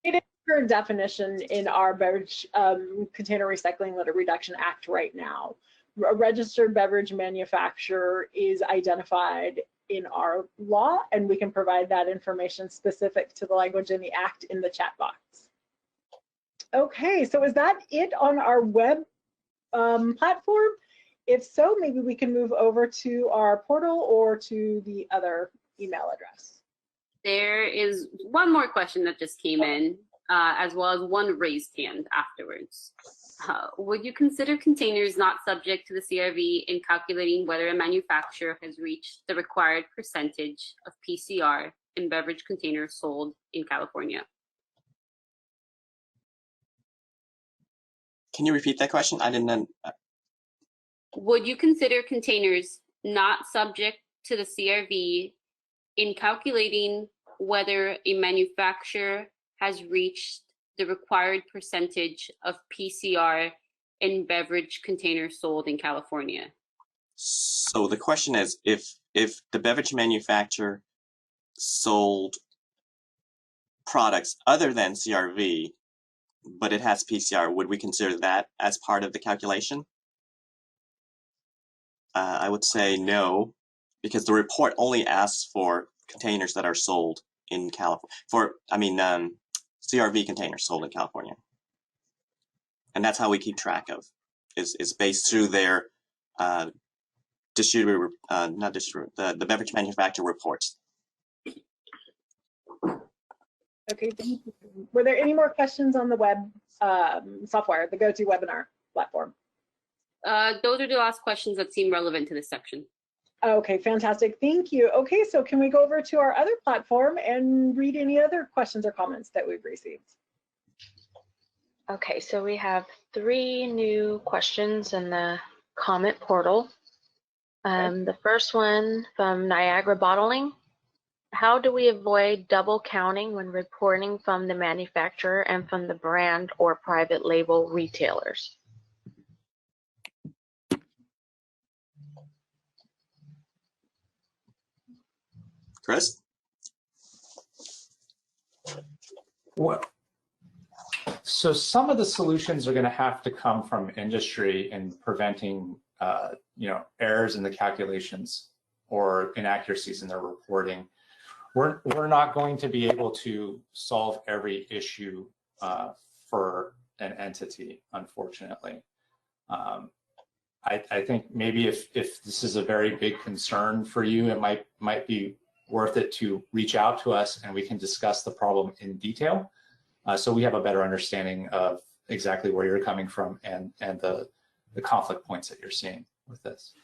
It is the current definition in our Beverage Container Recycling Litter Reduction Act right now. A registered beverage manufacturer is identified in our law, and we can provide that information specific to the language in the Act in the chat box. Okay, so is that it on our web platform? If so, maybe we can move over to our portal or to the other email address. There is one more question that just came in, as well as one raised hand afterwards. Would you consider containers not subject to the CRV in calculating whether a manufacturer has reached the required percentage of PCR in beverage containers sold in California? Can you repeat that question? I didn't. Would you consider containers not subject to the CRV in calculating whether a manufacturer has reached the required percentage of PCR in beverage containers sold in California? So the question is, if the beverage manufacturer sold products other than CRV, but it has PCR, would we consider that as part of the calculation? I would say no, because the report only asks for containers that are sold in California. CRV containers sold in California, and that's how we keep track of. Is based through their distributor, not distributor, the beverage manufacturer reports. Okay, thank you. Were there any more questions on the web software, the GoToWebinar platform? Those are the last questions that seem relevant to this section. Okay, fantastic. Thank you. Okay, so can we go over to our other platform and read any other questions or comments that we've received? Okay, so we have 3 new questions in the comment portal. The first one from Niagara Bottling. How do we avoid double counting when reporting from the manufacturer and from the brand or private label retailers? Chris? Well, so some of the solutions are going to have to come from industry in preventing, errors in the calculations or inaccuracies in their reporting. We're not going to be able to solve every issue for an entity, unfortunately. I think maybe if this is a very big concern for you, it might be worth it to reach out to us and we can discuss the problem in detail, so we have a better understanding of exactly where you're coming from and the conflict points that you're seeing with this.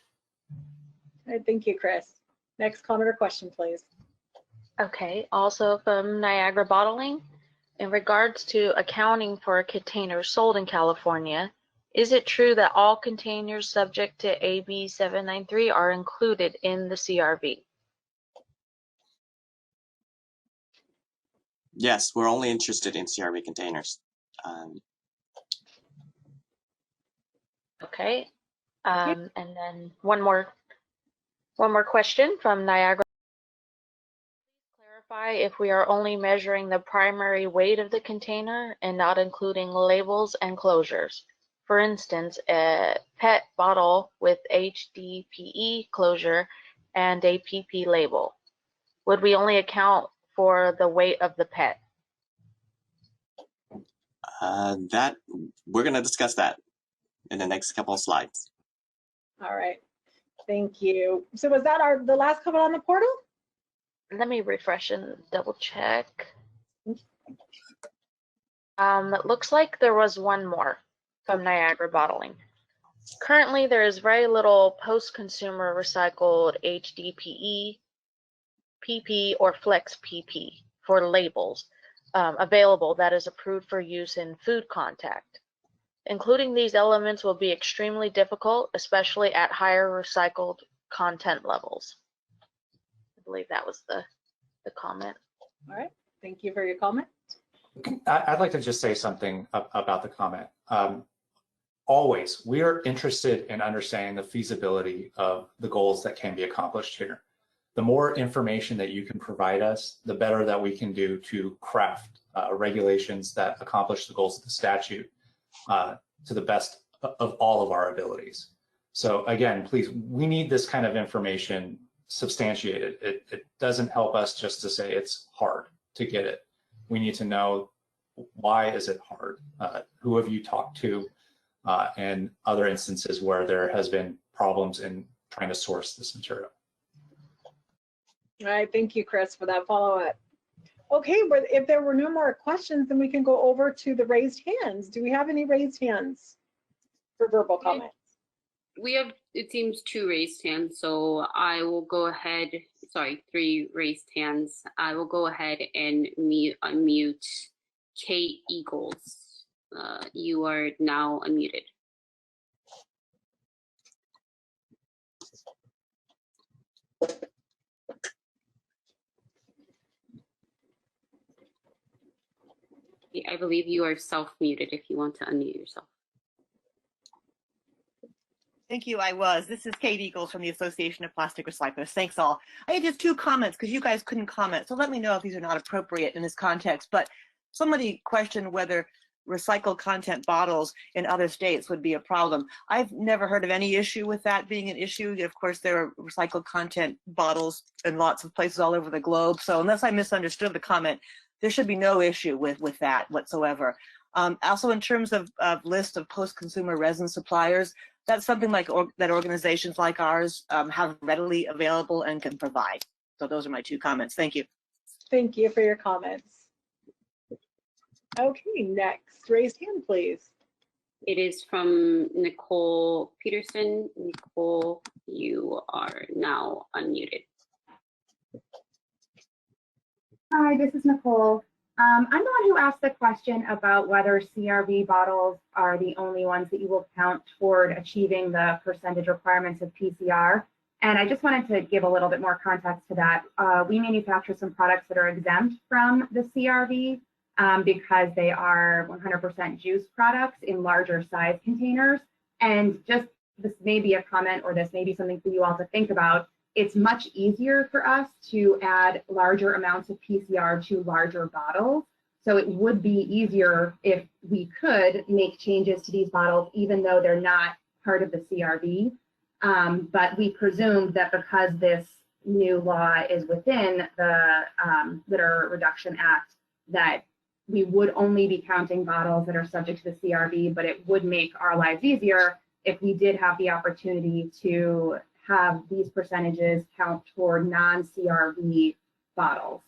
All right, thank you, Chris. Next comment or question, please. Okay, also from Niagara Bottling, in regards to accounting for containers sold in California, is it true that all containers subject to AB 793 are included in the CRV? Yes, we're only interested in CRV containers. Okay, and then one more question from Niagara. Clarify if we are only measuring the primary weight of the container and not including labels and closures. For instance, a PET bottle with HDPE closure and a PP label. Would we only account for the weight of the PET? That we're going to discuss that in the next couple of slides. All right, thank you. So was that the last comment on the portal? Let me refresh and double check. It looks like there was one more from Niagara Bottling. Currently, there is very little post-consumer recycled HDPE, PP, or Flex PP for labels available that is approved for use in food contact. Including these elements will be extremely difficult, especially at higher recycled content levels. I believe that was the comment. All right, thank you for your comment. I'd like to just say something about the comment. Always, we are interested in understanding the feasibility of the goals that can be accomplished here. The more information that you can provide us, the better that we can do to craft regulations that accomplish the goals of the statute to the best of all of our abilities. So again, please, we need this kind of information substantiated. It doesn't help us just to say it's hard to get it. We need to know, why is it hard? Who have you talked to? And other instances where there has been problems in trying to source this material. All right, thank you, Chris, for that follow-up. Okay, but if there were no more questions, then we can go over to the raised hands. Do we have any raised hands for verbal comments? We have, it seems, 2 raised hands, so I will go ahead, sorry, 3 raised hands. I will go ahead and unmute Kate Eagles. You are now unmuted. I believe you are self-muted if you want to unmute yourself. Thank you, I was. This is Kate Eagles from the Association of Plastic Recyclers. Thanks all. I had just 2 comments because you guys couldn't comment, so let me know if these are not appropriate in this context. But somebody questioned whether recycled content bottles in other states would be a problem. I've never heard of any issue with that being an issue. Of course, there are recycled content bottles in lots of places all over the globe. So unless I misunderstood the comment, there should be no issue with that whatsoever. Also, in terms of list of post-consumer resin suppliers, that's something like that organizations like ours have readily available and can provide. So those are my 2 comments. Thank you. Thank you for your comments. Okay, next, raised hand, please. It is from Nicole Peterson. Nicole, you are now unmuted. Hi, this is Nicole. I'm the one who asked the question about whether CRV bottles are the only ones that you will count toward achieving the percentage requirements of PCR. And I just wanted to give a little bit more context to that. We manufacture some products that are exempt from the CRV because they are 100% juice products in larger size containers. And just this may be a comment, or this may be something for you all to think about. It's much easier for us to add larger amounts of PCR to larger bottles. So it would be easier if we could make changes to these bottles, even though they're not part of the CRV. But we presumed that because this new law is within the Litter Reduction Act, that we would only be counting bottles that are subject to the CRV, but it would make our lives easier if we did have the opportunity to have these percentages count toward non-CRV bottles.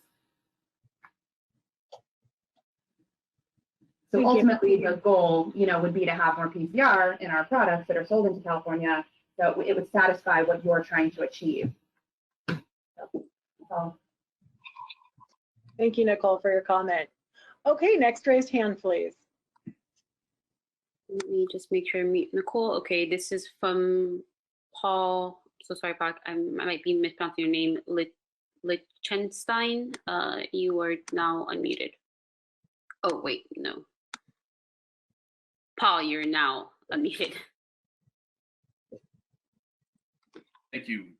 So ultimately, the goal, would be to have more PCR in our products that are sold into California, so it would satisfy what you're trying to achieve. So. Thank you, Nicole, for your comment. Okay, next raised hand, please. Let me just make sure I mute Nicole. Okay, this is from Paul. So sorry, Paul, I might be mispronouncing your name. Lichtenstein. You are now unmuted. Oh, wait, no. Paul, you're now unmuted. Thank you.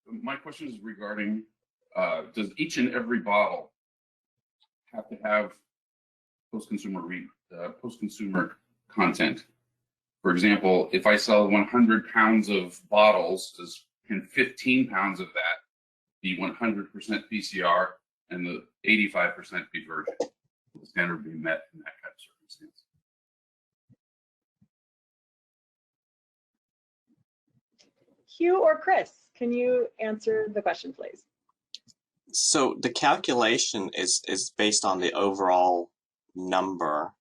My question is regarding, does each and every bottle have to have post-consumer content? For example, if I sell 100 pounds of bottles, can 15 pounds of that be 100% PCR and the 85% be virgin? Will the standard be met in that kind of circumstance? Hugh or Chris, can you answer the question, please? So the calculation is based on the overall number,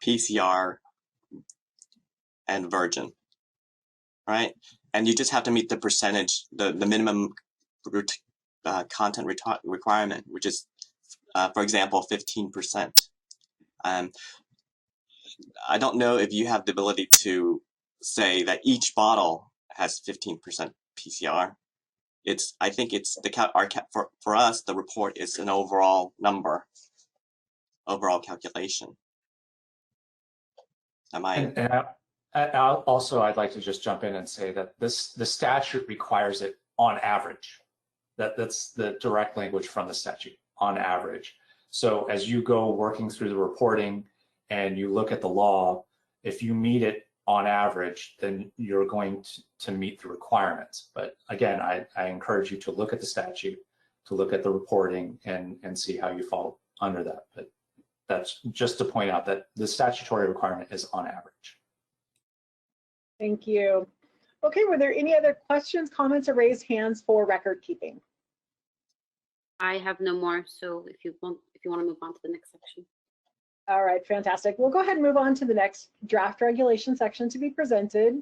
PCR and virgin, right? And you just have to meet the percentage, the minimum content requirement, which is, for example, 15%. I don't know if you have the ability to say that each bottle has 15% PCR. I think it's for us, the report is an overall number, overall calculation. I'd like to just jump in and say that the statute requires it on average. That's the direct language from the statute, on average. So as you go working through the reporting and you look at the law, if you meet it on average, then you're going to meet the requirements. But again, I encourage you to look at the statute, to look at the reporting and see how you fall under that. But that's just to point out that the statutory requirement is on average. Thank you. Okay, were there any other questions, comments, or raised hands for record keeping? I have no more, so if you want to move on to the next section. All right, fantastic. We'll go ahead and move on to the next draft regulation section to be presented.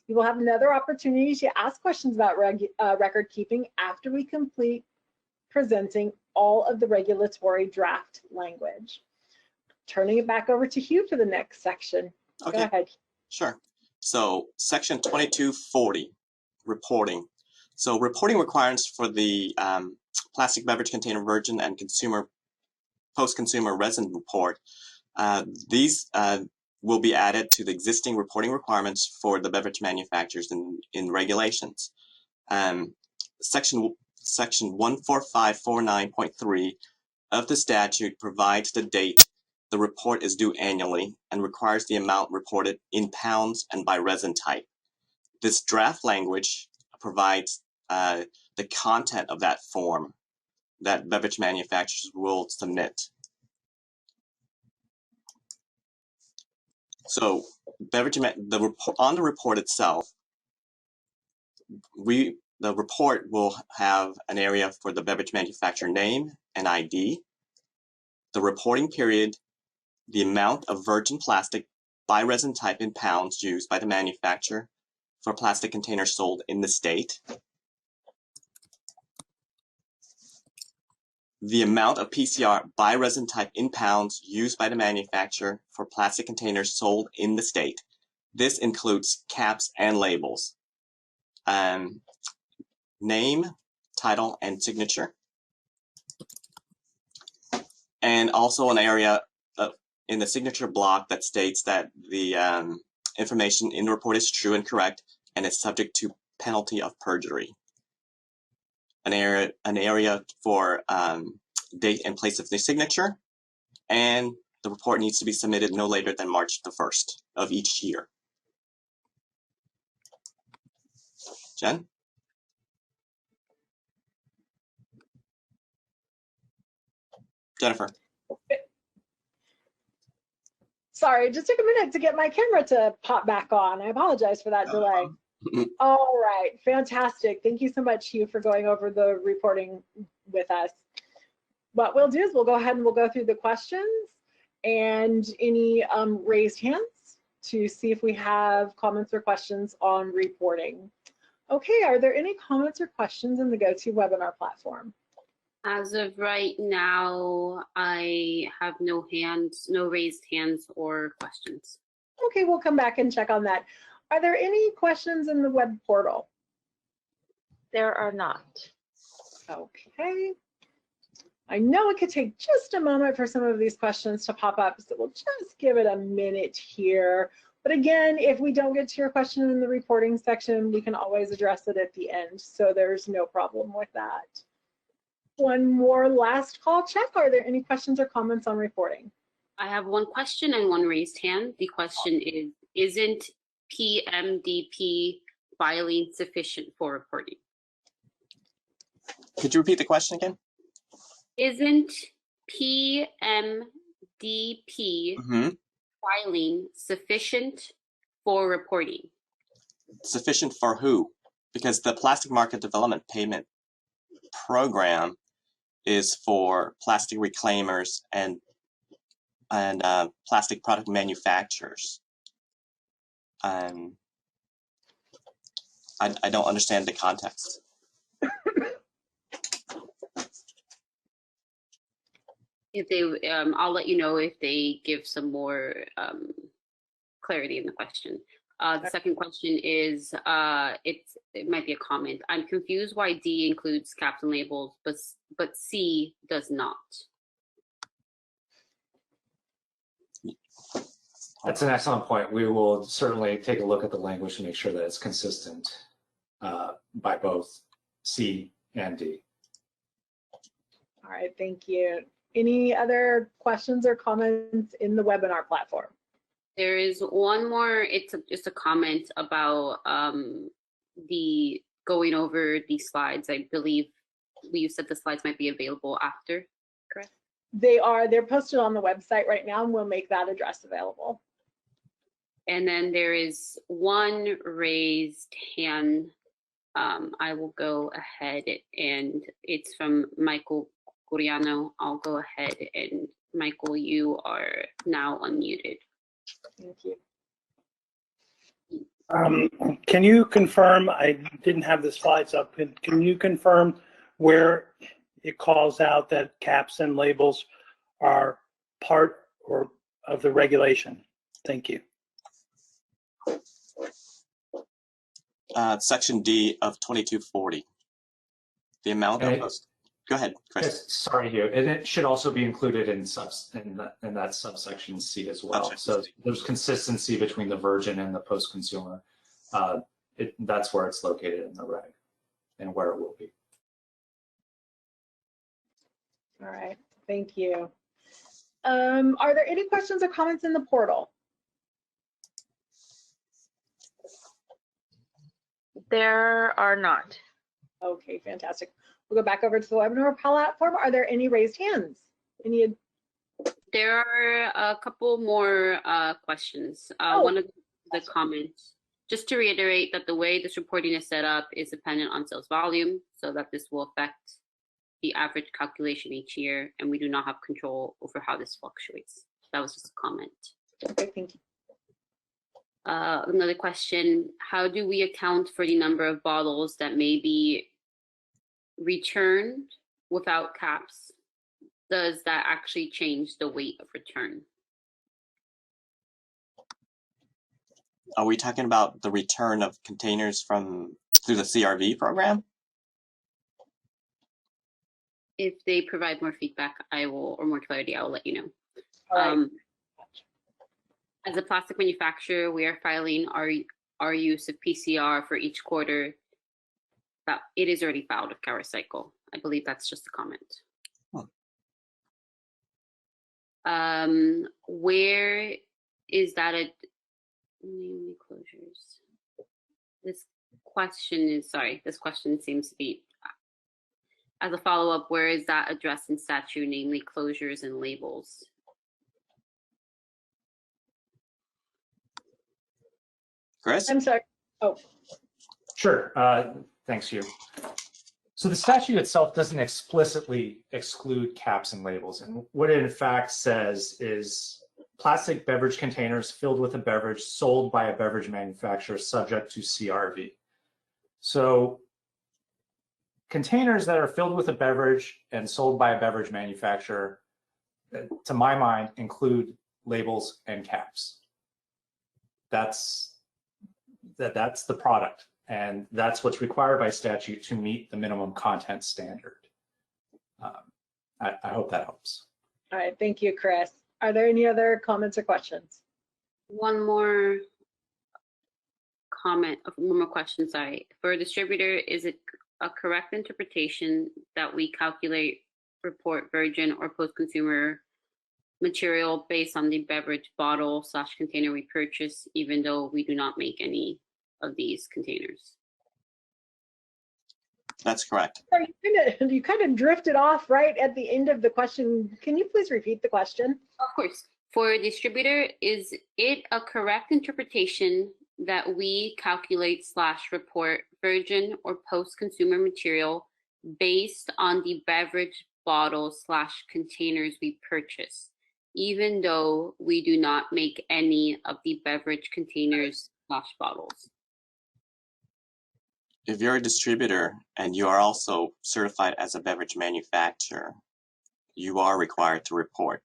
You will have another opportunity to ask questions about record keeping after we complete presenting all of the regulatory draft language. Turning it back over to Hugh for the next section. Okay. Go ahead. Sure. So section 2240, reporting. So reporting requirements for the plastic beverage container virgin and post-consumer resin report. These will be added to the existing reporting requirements for the beverage manufacturers in regulations. Section 14549.3 of the statute provides the date the report is due annually and requires the amount reported in pounds and by resin type. This draft language provides the content of that form that beverage manufacturers will submit. So on the report itself, the report will have an area for the beverage manufacturer name and ID, the reporting period, the amount of virgin plastic by resin type in pounds used by the manufacturer for plastic containers sold in the state, the amount of PCR by resin type in pounds used by the manufacturer for plastic containers sold in the state. This includes caps and labels. Name, title, and signature. And also an area in the signature block that states that the information in the report is true and correct and is subject to penalty of perjury. An area for date and place of the signature, and the report needs to be submitted no later than March the 1st of each year. Jen? Jennifer? Sorry, it just took a minute to get my camera to pop back on. I apologize for that delay. All right, fantastic. Thank you so much, Hugh, for going over the reporting with us. What we'll do is we'll go ahead and we'll go through the questions and any raised hands to see if we have comments or questions on reporting. Okay, are there any comments or questions in the GoToWebinar platform? As of right now, I have no raised hands or questions. Okay, we'll come back and check on that. Are there any questions in the web portal? There are not. Okay. I know it could take just a moment for some of these questions to pop up, so we'll just give it a minute here. But again, if we don't get to your question in the reporting section, we can always address it at the end, so there's no problem with that. One more last call check. Are there any questions or comments on reporting? I have one question and one raised hand. The question is, isn't PMDP filing sufficient for reporting? Could you repeat the question again? Isn't PMDP filing sufficient for reporting? Sufficient for who? Because the Plastic Market Development Payment Program is for plastic reclaimers and plastic product manufacturers. I don't understand the context. If they, I'll let you know if they give some more clarity in the question. The second question is, it might be a comment. I'm confused why D includes caps and labels, but C does not. That's an excellent point. We will certainly take a look at the language to make sure that it's consistent by both C and D. All right, thank you. Any other questions or comments in the webinar platform? There is one more. It's just a comment about the going over these slides. I believe you said the slides might be available after, correct? They are. They're posted on the website right now, and we'll make that address available. And then there is one raised hand. I will go ahead, and it's from Michael Guriano. I'll go ahead, and Michael, you are now unmuted. Thank you. Can you confirm, I didn't have the slides up, can you confirm where it calls out that caps and labels are part of the regulation? Thank you. Section D of 2240. The amount of post. Go ahead, Chris. Yes, sorry, Hugh. And it should also be included in that subsection C as well. So there's consistency between the virgin and the post-consumer. That's where it's located in the reg and where it will be. All right, thank you. Are there any questions or comments in the portal? There are not. Okay, fantastic. We'll go back over to the webinar platform. Are there any raised hands? There are a couple more questions. One of the comments, just to reiterate that the way this reporting is set up is dependent on sales volume, so that this will affect the average calculation each year, and we do not have control over how this fluctuates. That was just a comment. Okay, thank you. Another question, how do we account for the number of bottles that may be returned without caps? Does that actually change the weight of return? Are we talking about the return of containers through the CRV program? If they provide more feedback, or more clarity, I will let you know. All right. As a plastic manufacturer, we are filing our use of PCR for each quarter. That it is already filed with CalRecycle. I believe that's just a comment. Where is that at? Closures. This question seems to be as a follow-up. Where is that addressed in statute, namely closures and labels? Chris? I'm sorry. Oh, Sure. Thanks, Hugh. So the statute itself doesn't explicitly exclude caps and labels. And what it in fact says is plastic beverage containers filled with a beverage sold by a beverage manufacturer subject to CRV. So containers that are filled with a beverage and sold by a beverage manufacturer, to my mind, include labels and caps. That's the product, and that's what's required by statute to meet the minimum content standard. I hope that helps. all right. Thank you, Chris. Are there any other comments or questions? One more question, sorry. For a distributor, is it a correct interpretation that we calculate, report virgin or post-consumer material based on the beverage bottle / container we purchase, even though we do not make any of these containers? That's correct. Sorry, you kind of drifted off right at the end of the question. Can you please repeat the question? Of course. For a distributor, is it a correct interpretation that we calculate / report virgin or post-consumer material based on the beverage bottles / containers we purchase, even though we do not make any of the beverage containers / bottles? If you're a distributor and you are also certified as a beverage manufacturer, you are required to report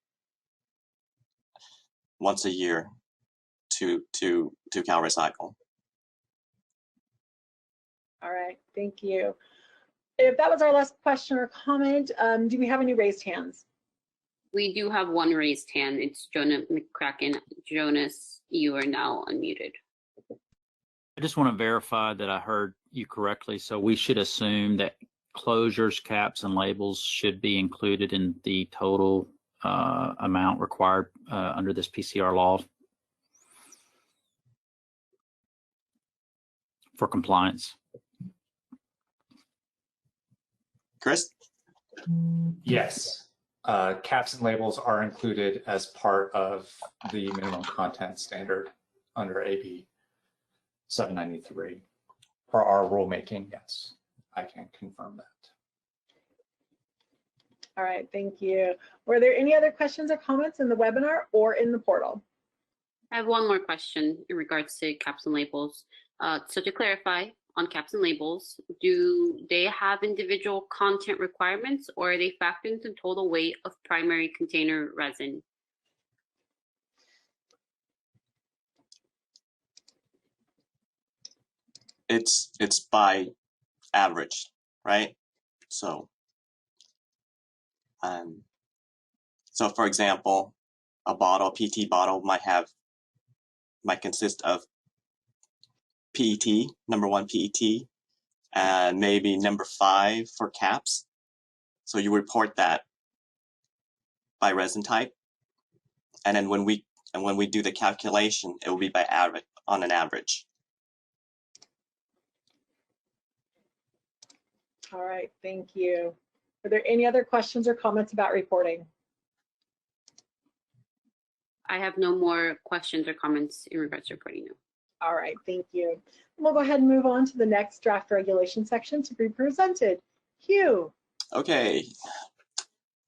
once a year to CalRecycle. All right, thank you. If that was our last question or comment, do we have any raised hands? We do have one raised hand. It's Jonah McCracken. Jonas, you are now unmuted. I just want to verify that I heard you correctly. So we should assume that closures, caps, and labels should be included in the total amount required under this PCR law for compliance. Chris? Yes. Caps and labels are included as part of the minimum content standard under AB 793. For our rulemaking, yes, I can confirm that. All right, thank you. Were there any other questions or comments in the webinar or in the portal? I have one more question in regards to caps and labels. So to clarify, on caps and labels, do they have individual content requirements, or are they factored into total weight of primary container resin? It's by average, right? So for example, a PET bottle might consist of PET, number 1 PET, and maybe number 5 for caps. So you report that by resin type, and then when we do the calculation, it will be by average, on an average. All right, thank you. Are there any other questions or comments about reporting? I have no more questions or comments in regards to reporting now. All right, thank you. We'll go ahead and move on to the next draft regulation section to be presented. Hugh. Okay,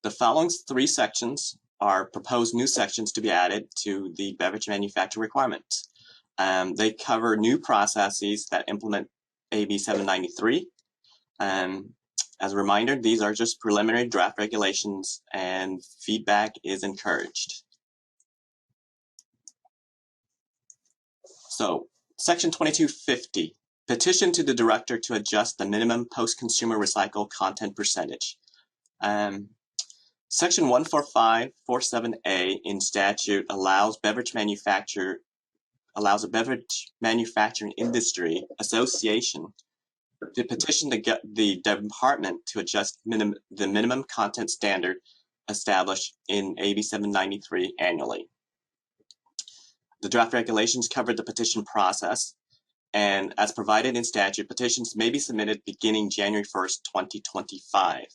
the following 3 sections are proposed new sections to be added to the beverage manufacturer requirements. They cover new processes that implement AB 793. As a reminder, these are just preliminary draft regulations and feedback is encouraged. So Section 2250, petition to the director to adjust the minimum post-consumer recycled content percentage. Section 14547A in statute allows a beverage manufacturing industry association to petition the department to adjust the minimum content standard established in AB 793 annually. The draft regulations covered the petition process, and as provided in statute, petitions may be submitted beginning January 1st, 2025.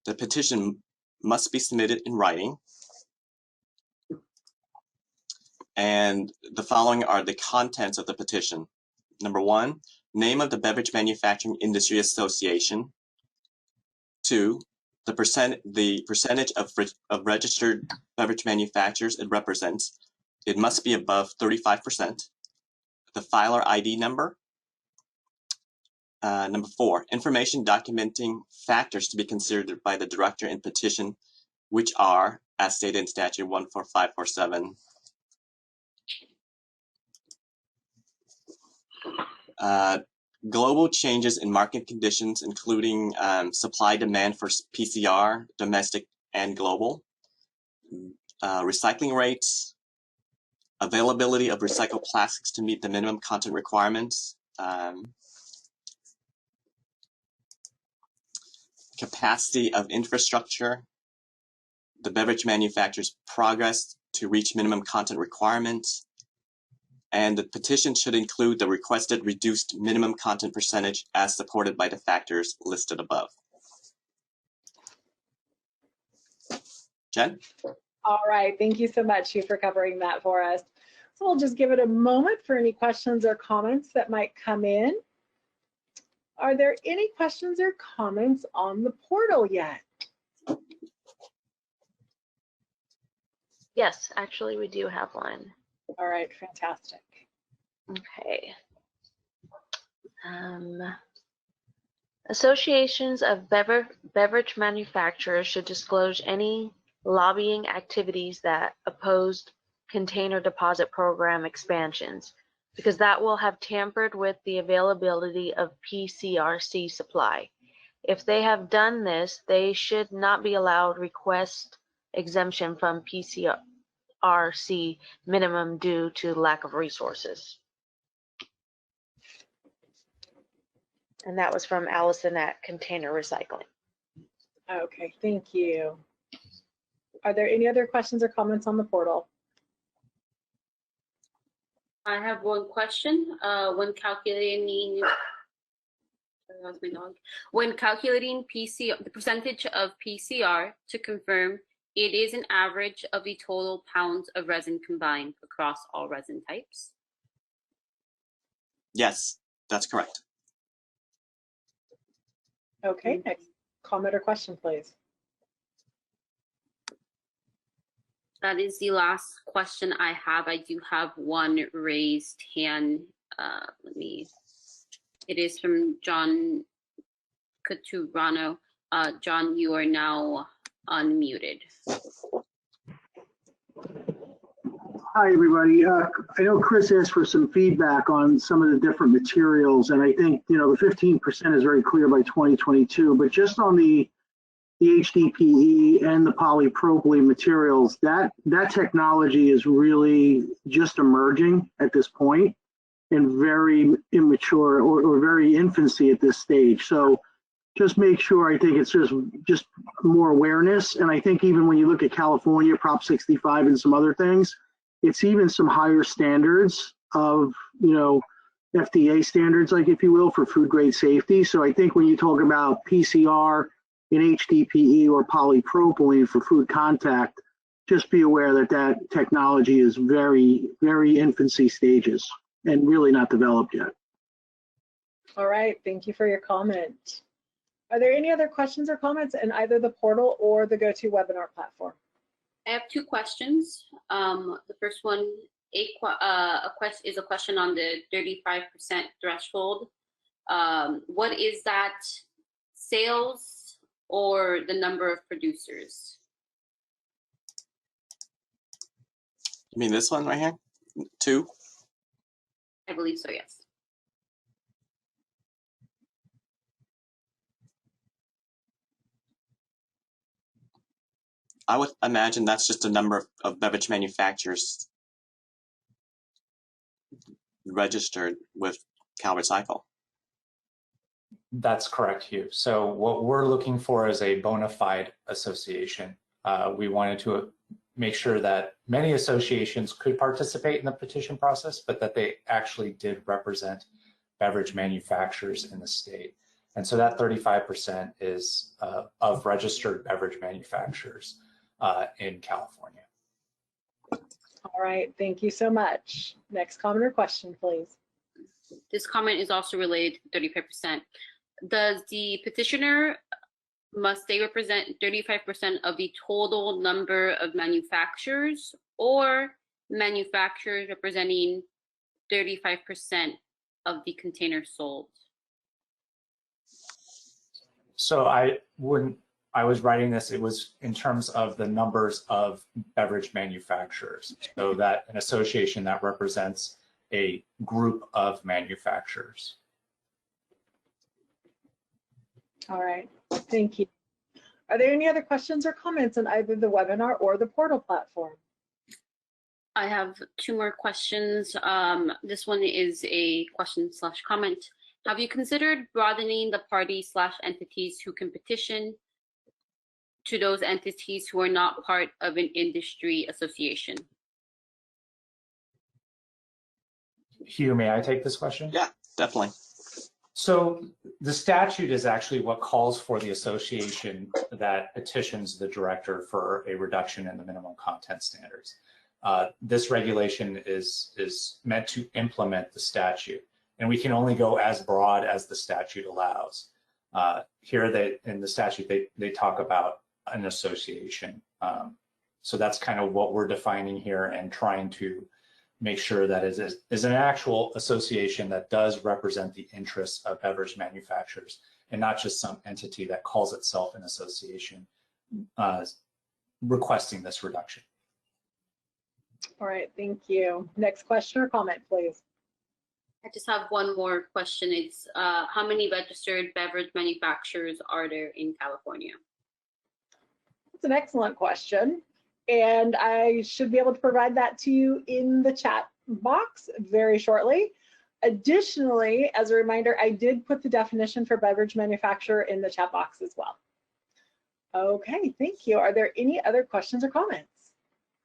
The petition must be submitted in writing, and the following are the contents of the petition. Number 1, name of the Beverage Manufacturing Industry Association. 2, the percentage of registered beverage manufacturers it represents. It must be above 35%. The filer ID number. Number 4, information documenting factors to be considered by the director in petition, which are, as stated in statute 14547, global changes in market conditions, including supply demand for PCR, domestic and global, recycling rates, availability of recycled plastics to meet the minimum content requirements, capacity of infrastructure, the beverage manufacturer's progress to reach minimum content requirements, and the petition should include the requested reduced minimum content percentage as supported by the factors listed above. Jen? All right, thank you so much, Hugh, for covering that for us. So we'll just give it a moment for any questions or comments that might come in. Are there any questions or comments on the portal yet? Yes, actually, we do have one. All right, fantastic. Okay. Associations of beverage manufacturers should disclose any lobbying activities that opposed container deposit program expansions, because that will have tampered with the availability of PCRC supply. If they have done this, they should not be allowed request exemption from PCRC minimum due to lack of resources. And that was from Allison at Container Recycling. Okay, thank you. Are there any other questions or comments on the portal? I have one question. When calculating the percentage of PCR, to confirm it is an average of the total pounds of resin combined across all resin types? Yes, that's correct. Okay, next comment or question, please. That is the last question I have. I do have one raised hand. It is from John Caturano. John, you are now unmuted. Hi, everybody. I know Chris asked for some feedback on some of the different materials, and I think, the 15% is very clear by 2022, but just on the HDPE and the polypropylene materials, that technology is really just emerging at this point and very immature or very infancy at this stage. So just make sure, I think it's just more awareness. And I think even when you look at California, Prop 65 and some other things, it's even some higher standards of, FDA standards, like, if you will, for food grade safety. So I think when you talk about PCR in HDPE or polypropylene for food contact, just be aware that technology is very, very infancy stages and really not developed yet. All right, thank you for your comment. Are there any other questions or comments in either the portal or the GoToWebinar platform? I have two questions. The first one is a question on the 35% threshold. What is that, sales or the number of producers? You mean this one right here? 2? I believe so, yes. I would imagine that's just a number of beverage manufacturers registered with CalRecycle. That's correct, Hugh. So what we're looking for is a bona fide association. We wanted to make sure that many associations could participate in the petition process, but that they actually did represent beverage manufacturers in the state. And so that 35% is of registered beverage manufacturers in California. All right, thank you so much. Next comment or question, please. This comment is also related to 35%. Does the petitioner, must they represent 35% of the total number of manufacturers, or manufacturers representing 35% of the containers sold? So I was writing this, it was in terms of the numbers of beverage manufacturers. So that an association that represents a group of manufacturers. All right, thank you. Are there any other questions or comments on either the webinar or the portal platform? I have two more questions. This one is a question/comment. Have you considered broadening the parties/entities who can petition to those entities who are not part of an industry association? Hugh, may I take this question? Yeah, definitely. So the statute is actually what calls for the association that petitions the director for a reduction in the minimum content standards. This regulation is meant to implement the statute, and we can only go as broad as the statute allows. Here in the statute, they talk about an association. So that's kind of what we're defining here and trying to make sure that it is an actual association that does represent the interests of beverage manufacturers and not just some entity that calls itself an association requesting this reduction. All right, thank you. Next question or comment, please. I just have one more question. It's how many registered beverage manufacturers are there in California? That's an excellent question. And I should be able to provide that to you in the chat box very shortly. Additionally, as a reminder, I did put the definition for beverage manufacturer in the chat box as well. Okay, thank you. Are there any other questions or comments?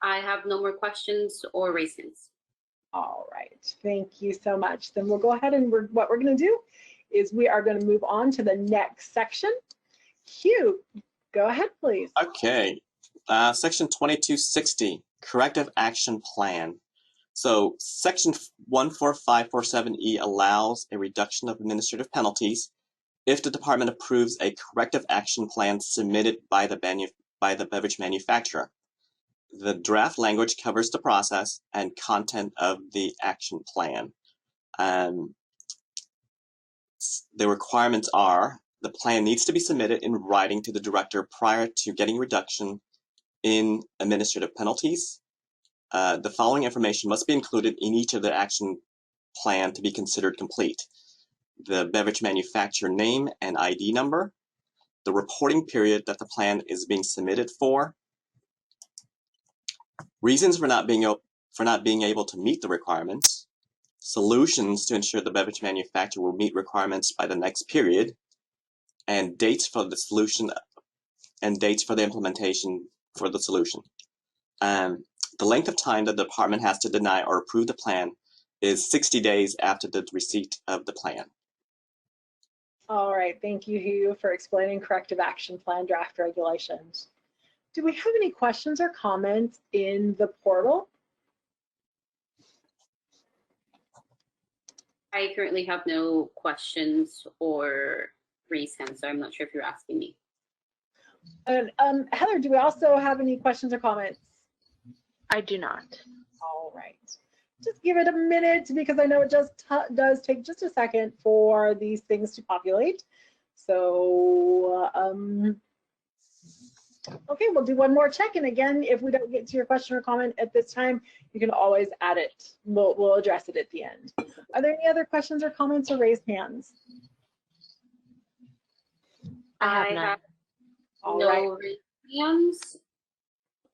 I have no more questions or raisins. All right, thank you so much. Then we'll go ahead and what we're going to do is we are going to move on to the next section. Hugh, go ahead, please. Okay. Section 2260, Corrective Action Plan. So Section 14547E allows a reduction of administrative penalties if the department approves a corrective action plan submitted by the beverage manufacturer. The draft language covers the process and content of the action plan. The requirements are the plan needs to be submitted in writing to the director prior to getting reduction in administrative penalties. The following information must be included in each of the action plan to be considered complete. The beverage manufacturer name and ID number, the reporting period that the plan is being submitted for, reasons for not being able to meet the requirements, solutions to ensure the beverage manufacturer will meet requirements by the next period, and dates for the solution and dates for the implementation for the solution. The length of time that the department has to deny or approve the plan is 60 days after the receipt of the plan. All right, thank you, Hugh, for explaining corrective action plan draft regulations. Do we have any questions or comments in the portal? I currently have no questions or raised hands, so I'm not sure if you're asking me. And Heather, do we also have any questions or comments? I do not. All right. Just give it a minute because I know it just does take just a second for these things to populate. So, okay, we'll do one more check. And again, if we don't get to your question or comment at this time, you can always add it. We'll address it at the end. Are there any other questions or comments or raised hands? I have none. All no right. raised hands,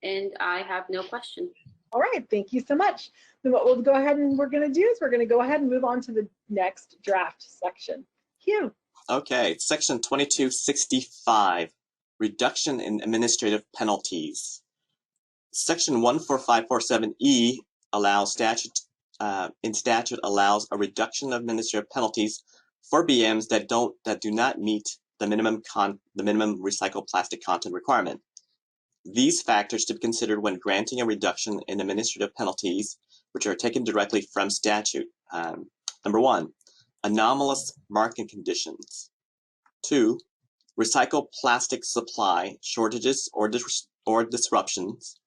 and I have no questions. All right, thank you so much. Then what we'll go ahead and we're going to do is we're going to go ahead and move on to the next draft section. Hugh. Okay, section 2265, reduction in administrative penalties. Section 14547E allows statute allows a reduction of administrative penalties for BMs that do not meet the minimum recycled plastic content requirement. These factors to be considered when granting a reduction in administrative penalties, which are taken directly from statute. Number 1, anomalous market conditions. 2, recycled plastic supply shortages or disruptions.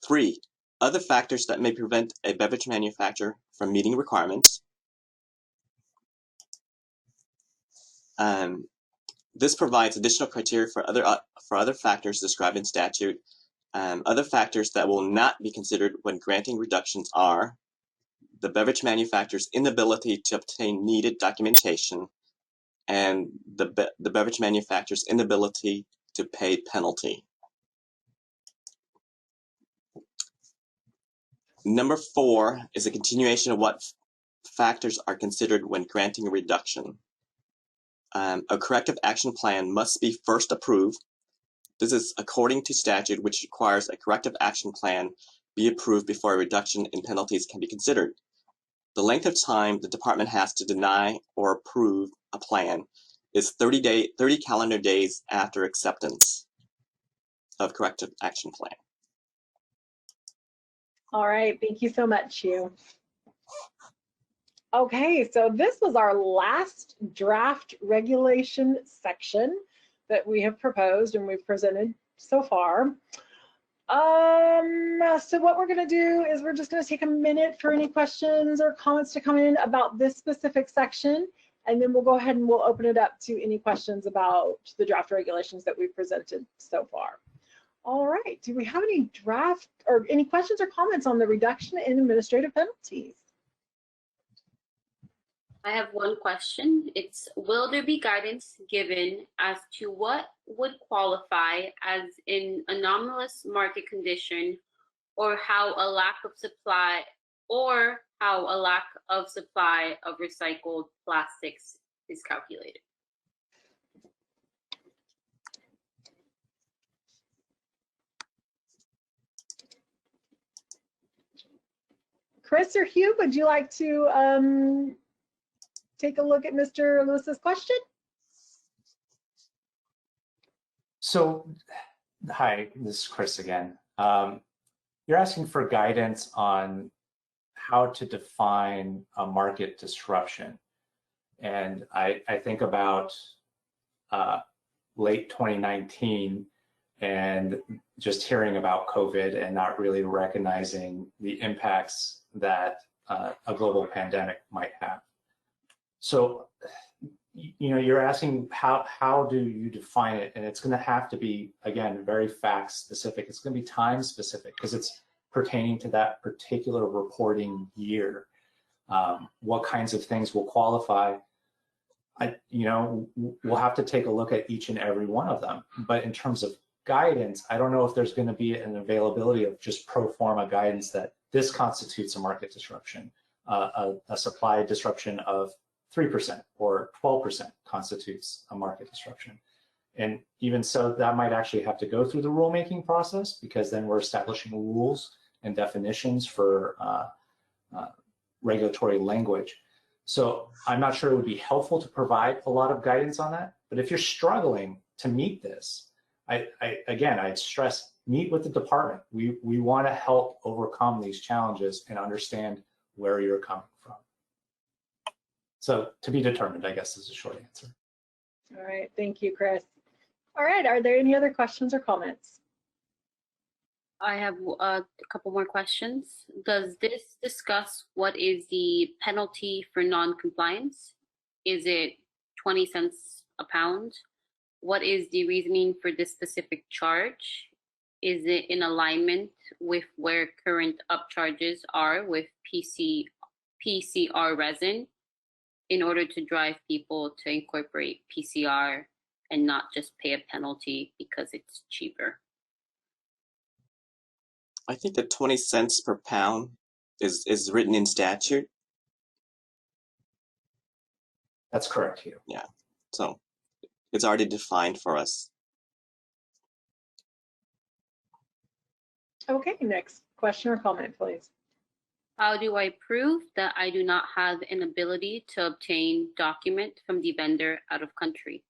3, other factors that may prevent a beverage manufacturer from meeting requirements. This provides additional criteria for other factors described in statute. Other factors that will not be considered when granting reductions are the beverage manufacturer's inability to obtain needed documentation and the beverage manufacturer's inability to pay penalty. Number 4 is a continuation of what factors are considered when granting a reduction. A corrective action plan must be first approved. This is according to statute, which requires a corrective action plan be approved before a reduction in penalties can be considered. The length of time the department has to deny or approve a plan is 30 calendar days after acceptance of corrective action plan. All right, thank you so much, Hugh. Okay, so this was our last draft regulation section that we have proposed and we've presented so far. So what we're going to do is we're just going to take a minute for any questions or comments to come in about this specific section, and then we'll go ahead and we'll open it up to any questions about the draft regulations that we've presented so far. All right, do we have any draft or any questions or comments on the reduction in administrative penalties? I have one question. It's, will there be guidance given as to what would qualify as an anomalous market condition, or how a lack of supply of recycled plastics is calculated? Chris or Hugh, would you like to take a look at Mr. Lewis's question? So, hi, this is Chris again. You're asking for guidance on how to define a market disruption. And I think about late 2019 and just hearing about COVID and not really recognizing the impacts that a global pandemic might have. So, you know, you're asking how do you define it? And it's going to have to be, again, very fact specific. It's going to be time specific because it's pertaining to that particular reporting year. What kinds of things will qualify? We'll have to take a look at each and every one of them. But in terms of guidance, I don't know if there's going to be an availability of just pro forma guidance that this constitutes a market disruption. A supply disruption of 3% or 12% constitutes a market disruption. And even so, that might actually have to go through the rulemaking process, because then we're establishing rules and definitions for regulatory language. So I'm not sure it would be helpful to provide a lot of guidance on that. But if you're struggling to meet this, I'd stress, meet with the department. We want to help overcome these challenges and understand where you're coming from. So to be determined, I guess, is a short answer. All right, thank you, Chris. All right, are there any other questions or comments? I have a couple more questions. Does this discuss what is the penalty for non-compliance? Is it 20 cents a pound? What is the reasoning for this specific charge? Is it in alignment with where current upcharges are with PCR resin in order to drive people to incorporate PCR and not just pay a penalty because it's cheaper. I think that 20 cents per pound is written in statute. That's correct, Hugh. Yeah, so it's already defined for us. Okay, next question or comment, please. How do I prove that I do not have an ability to obtain document from the vendor out of country?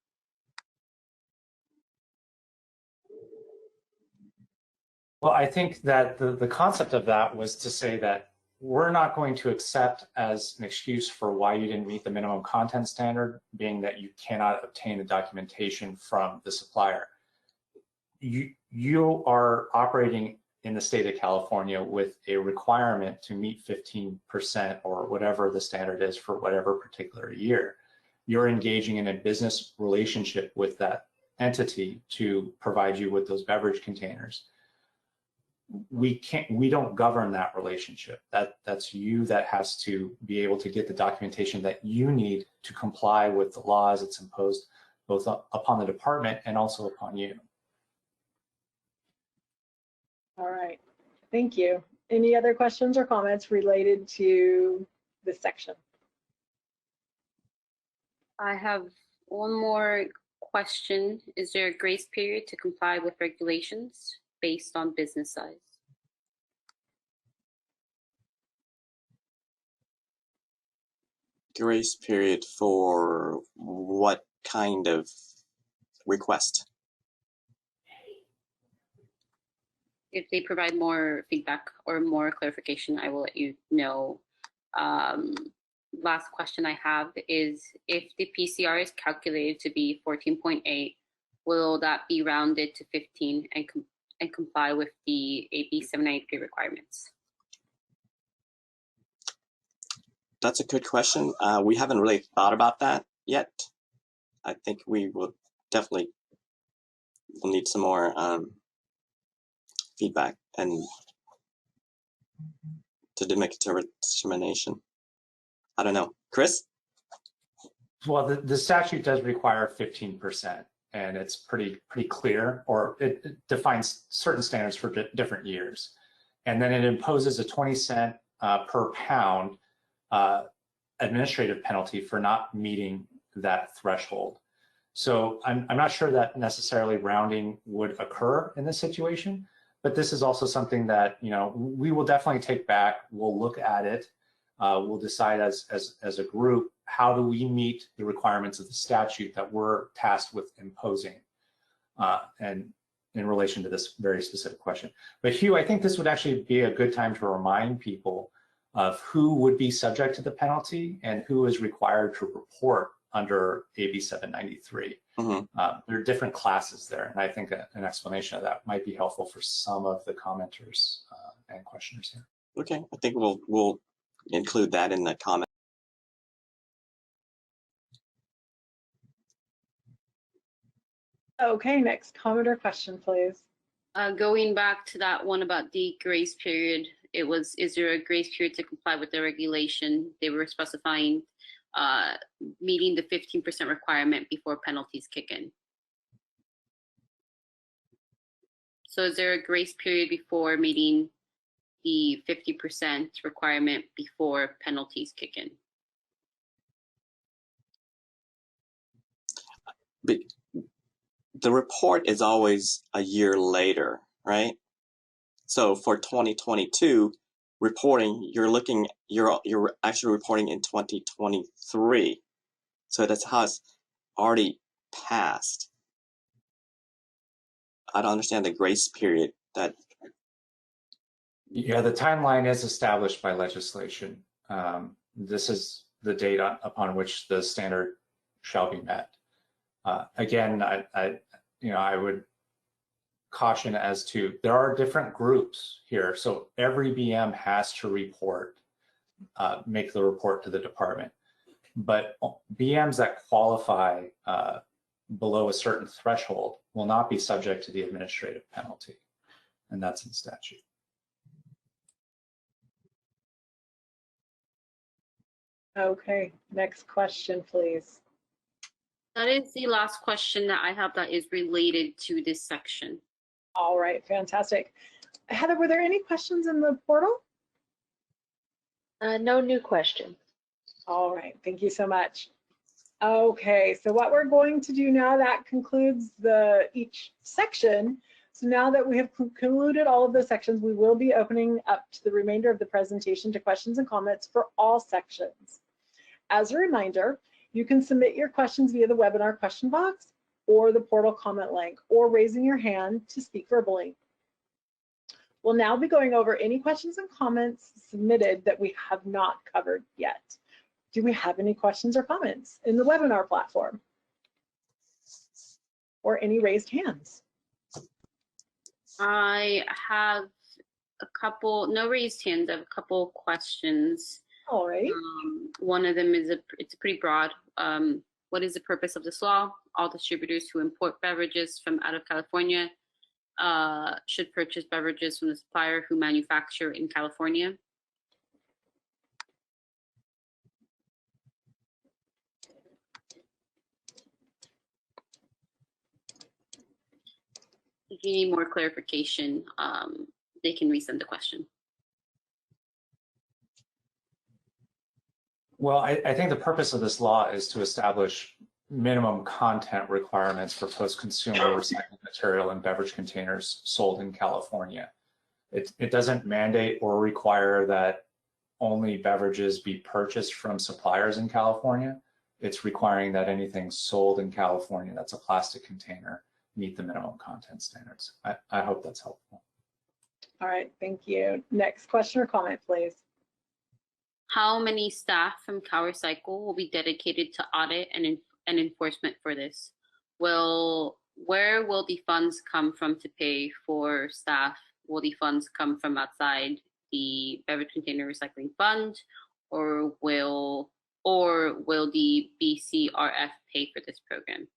Well, I think that the concept of that was to say that we're not going to accept as an excuse for why you didn't meet the minimum content standard, being that you cannot obtain the documentation from the supplier. You are operating in the state of California with a requirement to meet 15% or whatever the standard is for whatever particular year. You're engaging in a business relationship with that entity to provide you with those beverage containers. We don't govern that relationship. That's you that has to be able to get the documentation that you need to comply with the laws it's imposed both upon the department and also upon you. All right, thank you. Any other questions or comments related to this section? I have one more question. Is there a grace period to comply with regulations based on business size? Grace period for what kind of request? If they provide more feedback or more clarification, I will let you know. Last question I have is, if the PCR is calculated to be 14.8, will that be rounded to 15 and comply with the AB 793 requirements? That's a good question. We haven't really thought about that yet. I think we will definitely will need some more feedback and to make a determination. I don't know. Chris? Well, the statute does require 15%, and it's pretty clear, or it defines certain standards for different years. And then it imposes a 20 cent per pound administrative penalty for not meeting that threshold. So I'm not sure that necessarily rounding would occur in this situation, but this is also something that, you know, we will definitely take back. We'll look at it. We'll decide as a group, how do we meet the requirements of the statute that we're tasked with imposing, and in relation to this very specific question. But Hugh, I think this would actually be a good time to remind people of who would be subject to the penalty and who is required to report under AB 793. Mm-hmm. There are different classes there, and I think an explanation of that might be helpful for some of the commenters and questioners here. Okay, I think we'll include that in the comment. Okay, next comment or question, please. Going back to that one about the grace period, it was, is there a grace period to comply with the regulation? They were specifying meeting the 15% requirement before penalties kick in. So is there a grace period before meeting the 50% requirement before penalties kick in? But the report is always a year later, right? So for 2022 reporting, you're actually reporting in 2023. So that's how it's already passed. I don't understand the grace period that. Yeah, the timeline is established by legislation. This is the date upon which the standard shall be met. Again, I would caution as to, there are different groups here. So every BM has to report, make the report to the department. But BMs that qualify below a certain threshold will not be subject to the administrative penalty. And that's in statute. Okay, next question, please. That is the last question that I have that is related to this section. All right, fantastic. Heather, were there any questions in the portal? No new questions. All right, thank you so much. Okay, so what we're going to do now, that concludes each section. So now that we have concluded all of the sections, we will be opening up to the remainder of the presentation to questions and comments for all sections. As a reminder, you can submit your questions via the webinar question box or the portal comment link, or raising your hand to speak verbally. We'll now be going over any questions and comments submitted that we have not covered yet. Do we have any questions or comments in the webinar platform? Or any raised hands? I have a couple, no raised hands, I have a couple questions. All right. One of them is it's pretty broad. What is the purpose of this law? All distributors who import beverages from out of California should purchase beverages from the supplier who manufacture in California. If you need more clarification, they can resend the question. Well, I think the purpose of this law is to establish minimum content requirements for post-consumer recycled material in beverage containers sold in California. It doesn't mandate or require that only beverages be purchased from suppliers in California. It's requiring that anything sold in California that's a plastic container meet the minimum content standards. I hope that's helpful. All right, thank you. Next question or comment, please. How many staff from CalRecycle will be dedicated to audit and enforcement for this? Where will the funds come from to pay for staff? Will the funds come from outside the beverage container recycling fund, or will the BCRF pay for this program?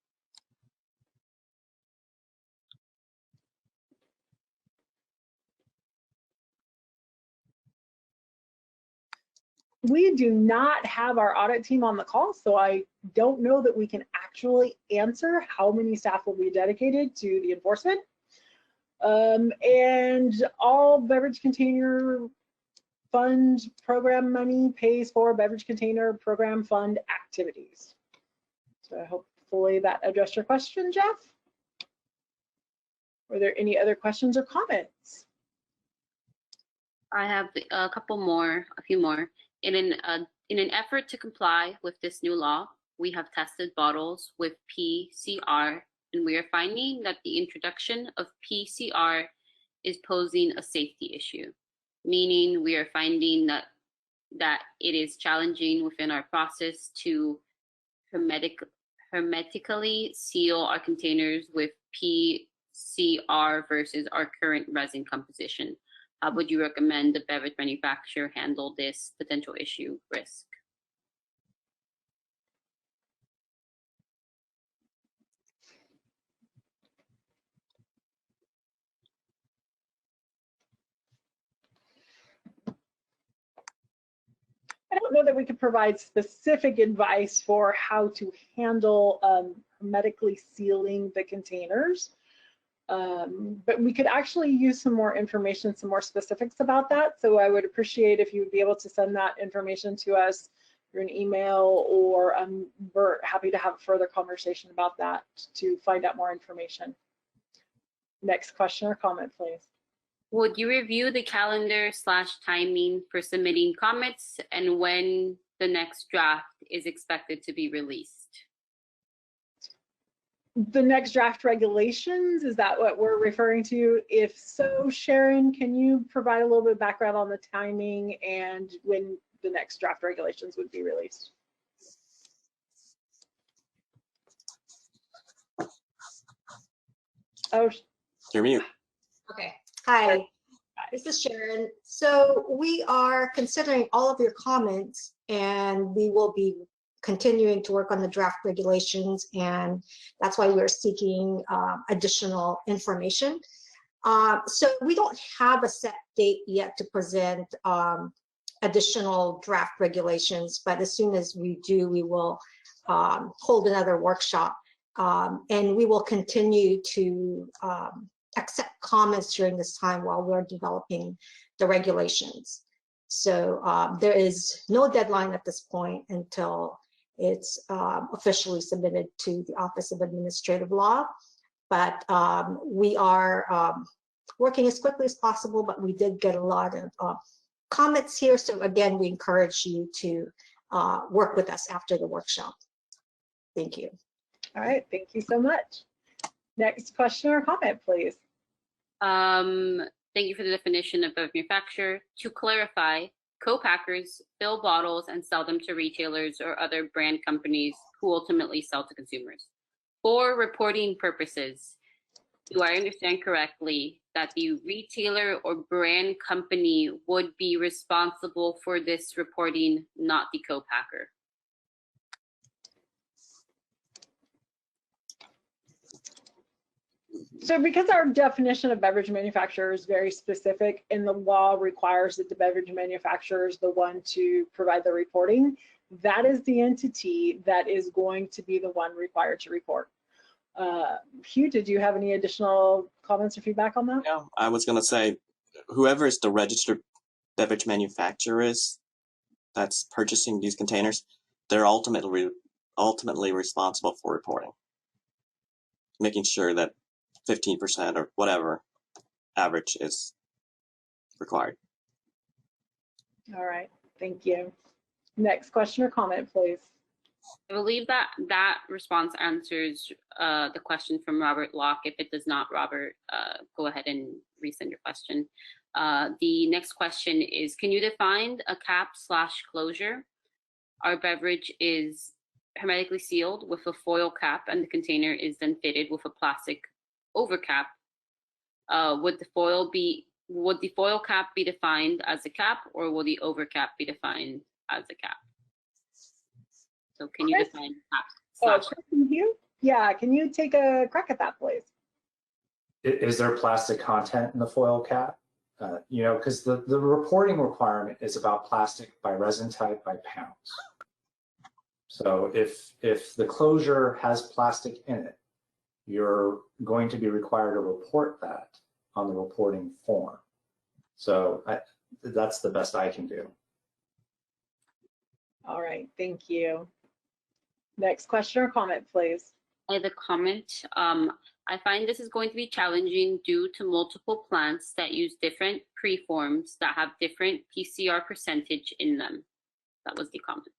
We do not have our audit team on the call, so I don't know that we can actually answer how many staff will be dedicated to the enforcement. And all beverage container fund program money pays for beverage container program fund activities. So hopefully that addressed your question, Jeff. Were there any other questions or comments? I have a few more. In an effort to comply with this new law, we have tested bottles with PCR, and we are finding that the introduction of PCR is posing a safety issue, meaning we are finding that it is challenging within our process to hermetically seal our containers with PCR versus our current resin composition. How would you recommend the beverage manufacturer handle this potential issue risk? I don't know that we could provide specific advice for how to handle hermetically sealing the containers. But we could actually use some more information, some more specifics about that. So I would appreciate if you would be able to send that information to us through an email, or we're happy to have a further conversation about that to find out more information. Next question or comment, please. Would you review the calendar/timing for submitting comments, and when the next draft is expected to be released? The next draft regulations, is that what we're referring to? If so, Sharon, can you provide a little bit of background on the timing and when the next draft regulations would be released? Oh, You're mute. Okay. Hi, this is Sharon. So we are considering all of your comments, and we will be continuing to work on the draft regulations, and that's why we're seeking additional information. So we don't have a set date yet to present additional draft regulations, but as soon as we do, we will hold another workshop. And we will continue to accept comments during this time while we're developing the regulations. So there is no deadline at this point until it's officially submitted to the Office of Administrative Law. But we are working as quickly as possible, but we did get a lot of comments here. So again, we encourage you to work with us after the workshop. Thank you. All right, thank you so much. Next question or comment, please. Thank you for the definition of beverage manufacturer. To clarify, co-packers fill bottles and sell them to retailers or other brand companies who ultimately sell to consumers. For reporting purposes, do I understand correctly that the retailer or brand company would be responsible for this reporting, not the co-packer? So because our definition of beverage manufacturer is very specific and the law requires that the beverage manufacturer is the one to provide the reporting, that is the entity that is going to be the one required to report. Hugh, did you have any additional comments or feedback on that? No, I was going to say, whoever is the registered beverage manufacturer is that's purchasing these containers, they're ultimately responsible for reporting, making sure that 15% or whatever average is required. All right, thank you. Next question or comment, please. I believe that that response answers the question from Robert Locke. If it does not, Robert, go ahead and resend your question. The next question is, can you define a cap/closure? Our beverage is hermetically sealed with a foil cap and the container is then fitted with a plastic overcap. Would the foil cap be defined as a cap, or will the overcap be defined as a cap? So can you define cap/? Chris and Hugh? Yeah, can you take a crack at that, please? Is there plastic content in the foil cap? You know, because the reporting requirement is about plastic by resin type by pounds. So if the closure has plastic in it, you're going to be required to report that on the reporting form. So that's the best I can do. All right, thank you. Next question or comment, please. I have a comment. I find this is going to be challenging due to multiple plants that use different preforms that have different PCR percentage in them. That was the comment.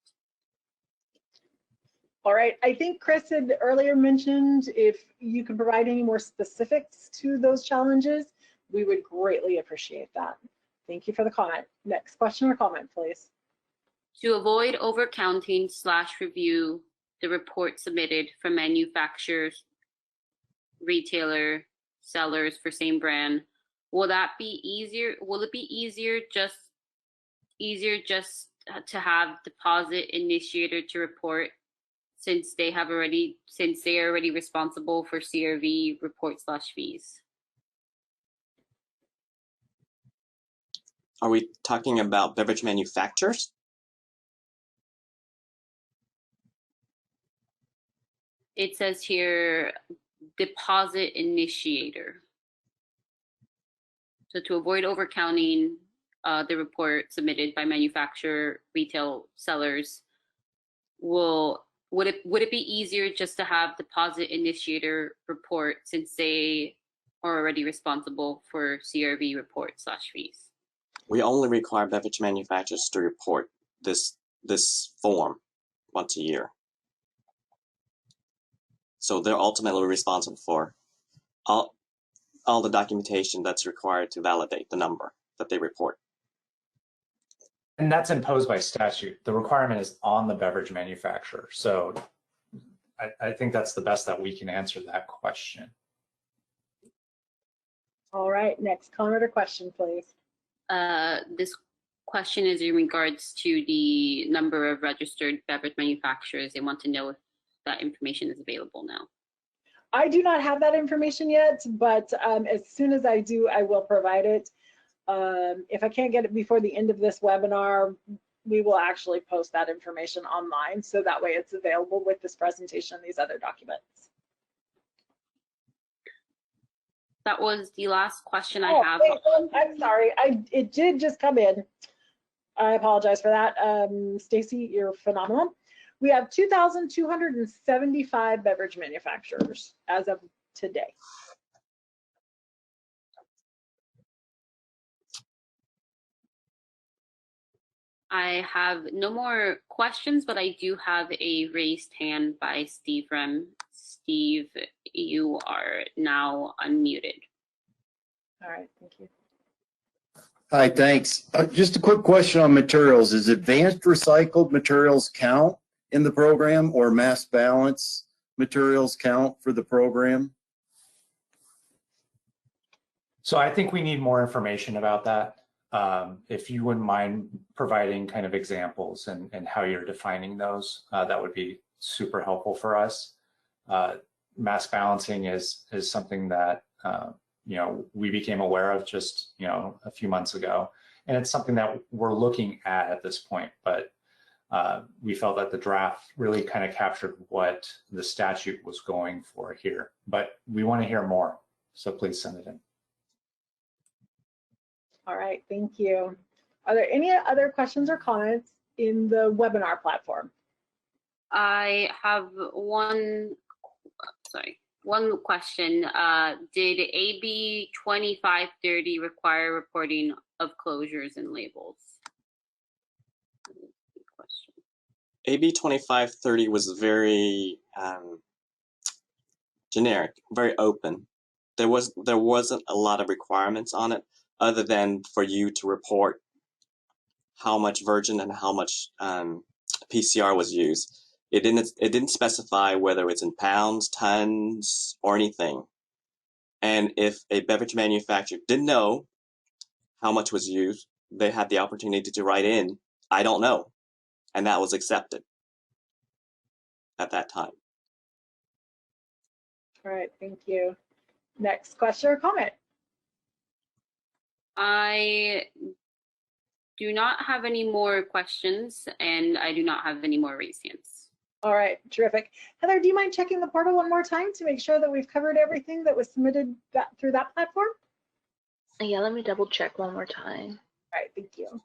All right, I think Chris had earlier mentioned if you could provide any more specifics to those challenges, we would greatly appreciate that. Thank you for the comment. Next question or comment, please. To avoid overcounting/review the report submitted from manufacturers, retailer, sellers for same brand, will that be easier? Will it be easier just to have deposit initiator to report, since they are already responsible for CRV report/fees? Are we talking about beverage manufacturers? It says here, deposit initiator. So to avoid overcounting the report submitted by manufacturer, retail sellers, would it be easier just to have deposit initiator report, since they are already responsible for CRV report/fees? We only require beverage manufacturers to report this form once a year. So they're ultimately responsible for all the documentation that's required to validate the number that they report. And that's imposed by statute. The requirement is on the beverage manufacturer. So I think that's the best that we can answer that question. All right, next comment or question, please. This question is in regards to the number of registered beverage manufacturers. They want to know if that information is available now. I do not have that information yet, but as soon as I do, I will provide it. If I can't get it before the end of this webinar, we will actually post that information online, so that way it's available with this presentation and these other documents. That was the last question I Oh, have. wait, I'm sorry, it did just come in. I apologize for that. Stacy, you're phenomenal. We have 2,275 beverage manufacturers as of today. I have no more questions, but I do have a raised hand by Steve Rem. Steve, you are now unmuted. All right, thank you. Hi, thanks. Just a quick question on materials. Is advanced recycled materials count in the program, or mass balance materials count for the program? So I think we need more information about that. If you wouldn't mind providing kind of examples and how you're defining those, that would be super helpful for us. Mass balancing is something that we became aware of just a few months ago, and it's something that we're looking at this point. But we felt that the draft really kind of captured what the statute was going for here. But we want to hear more, so please send it in. All right, thank you. Are there any other questions or comments in the webinar platform? I have one question. Did AB 2530 require reporting of closures and labels? AB 2530 was very generic, very open. There wasn't a lot of requirements on it, other than for you to report how much virgin and how much PCR was used. It didn't specify whether it's in pounds, tons, or anything. And if a beverage manufacturer didn't know how much was used, they had the opportunity to write in, "I don't know," and that was accepted at that time. All right, thank you. Next question or comment? I do not have any more questions, and I do not have any more raised hands. All right, terrific. Heather, do you mind checking the portal one more time to make sure that we've covered everything that was submitted through that platform? Yeah, let me double check one more time. All right, thank you.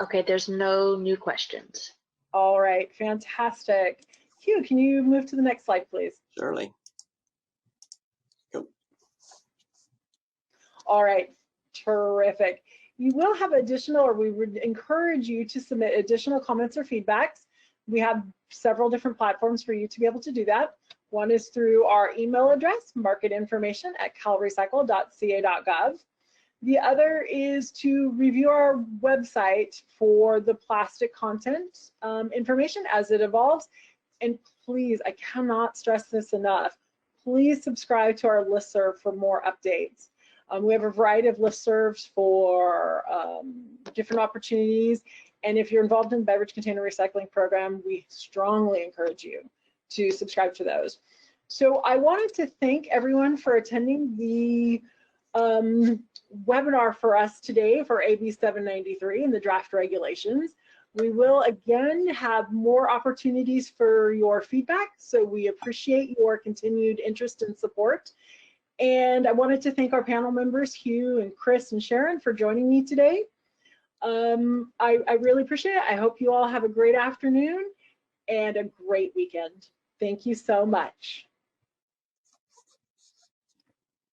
Okay, there's no new questions. All right, fantastic. Hugh, can you move to the next slide, please? Surely. All right, terrific. You will have additional, or we would encourage you to submit additional comments or feedbacks. We have several different platforms for you to be able to do that. One is through our email address, marketinformation@calrecycle.ca.gov. The other is to review our website for the plastic content information as it evolves. And please, I cannot stress this enough, please subscribe to our listserv for more updates. We have a variety of listservs for different opportunities. And if you're involved in the beverage container recycling program, we strongly encourage you to subscribe to those. So I wanted to thank everyone for attending the webinar for us today for AB 793 and the draft regulations. We will again have more opportunities for your feedback, so we appreciate your continued interest and support. And I wanted to thank our panel members, Hugh and Chris and Sharon, for joining me today. I really appreciate it. I hope you all have a great afternoon and a great weekend. Thank you so much.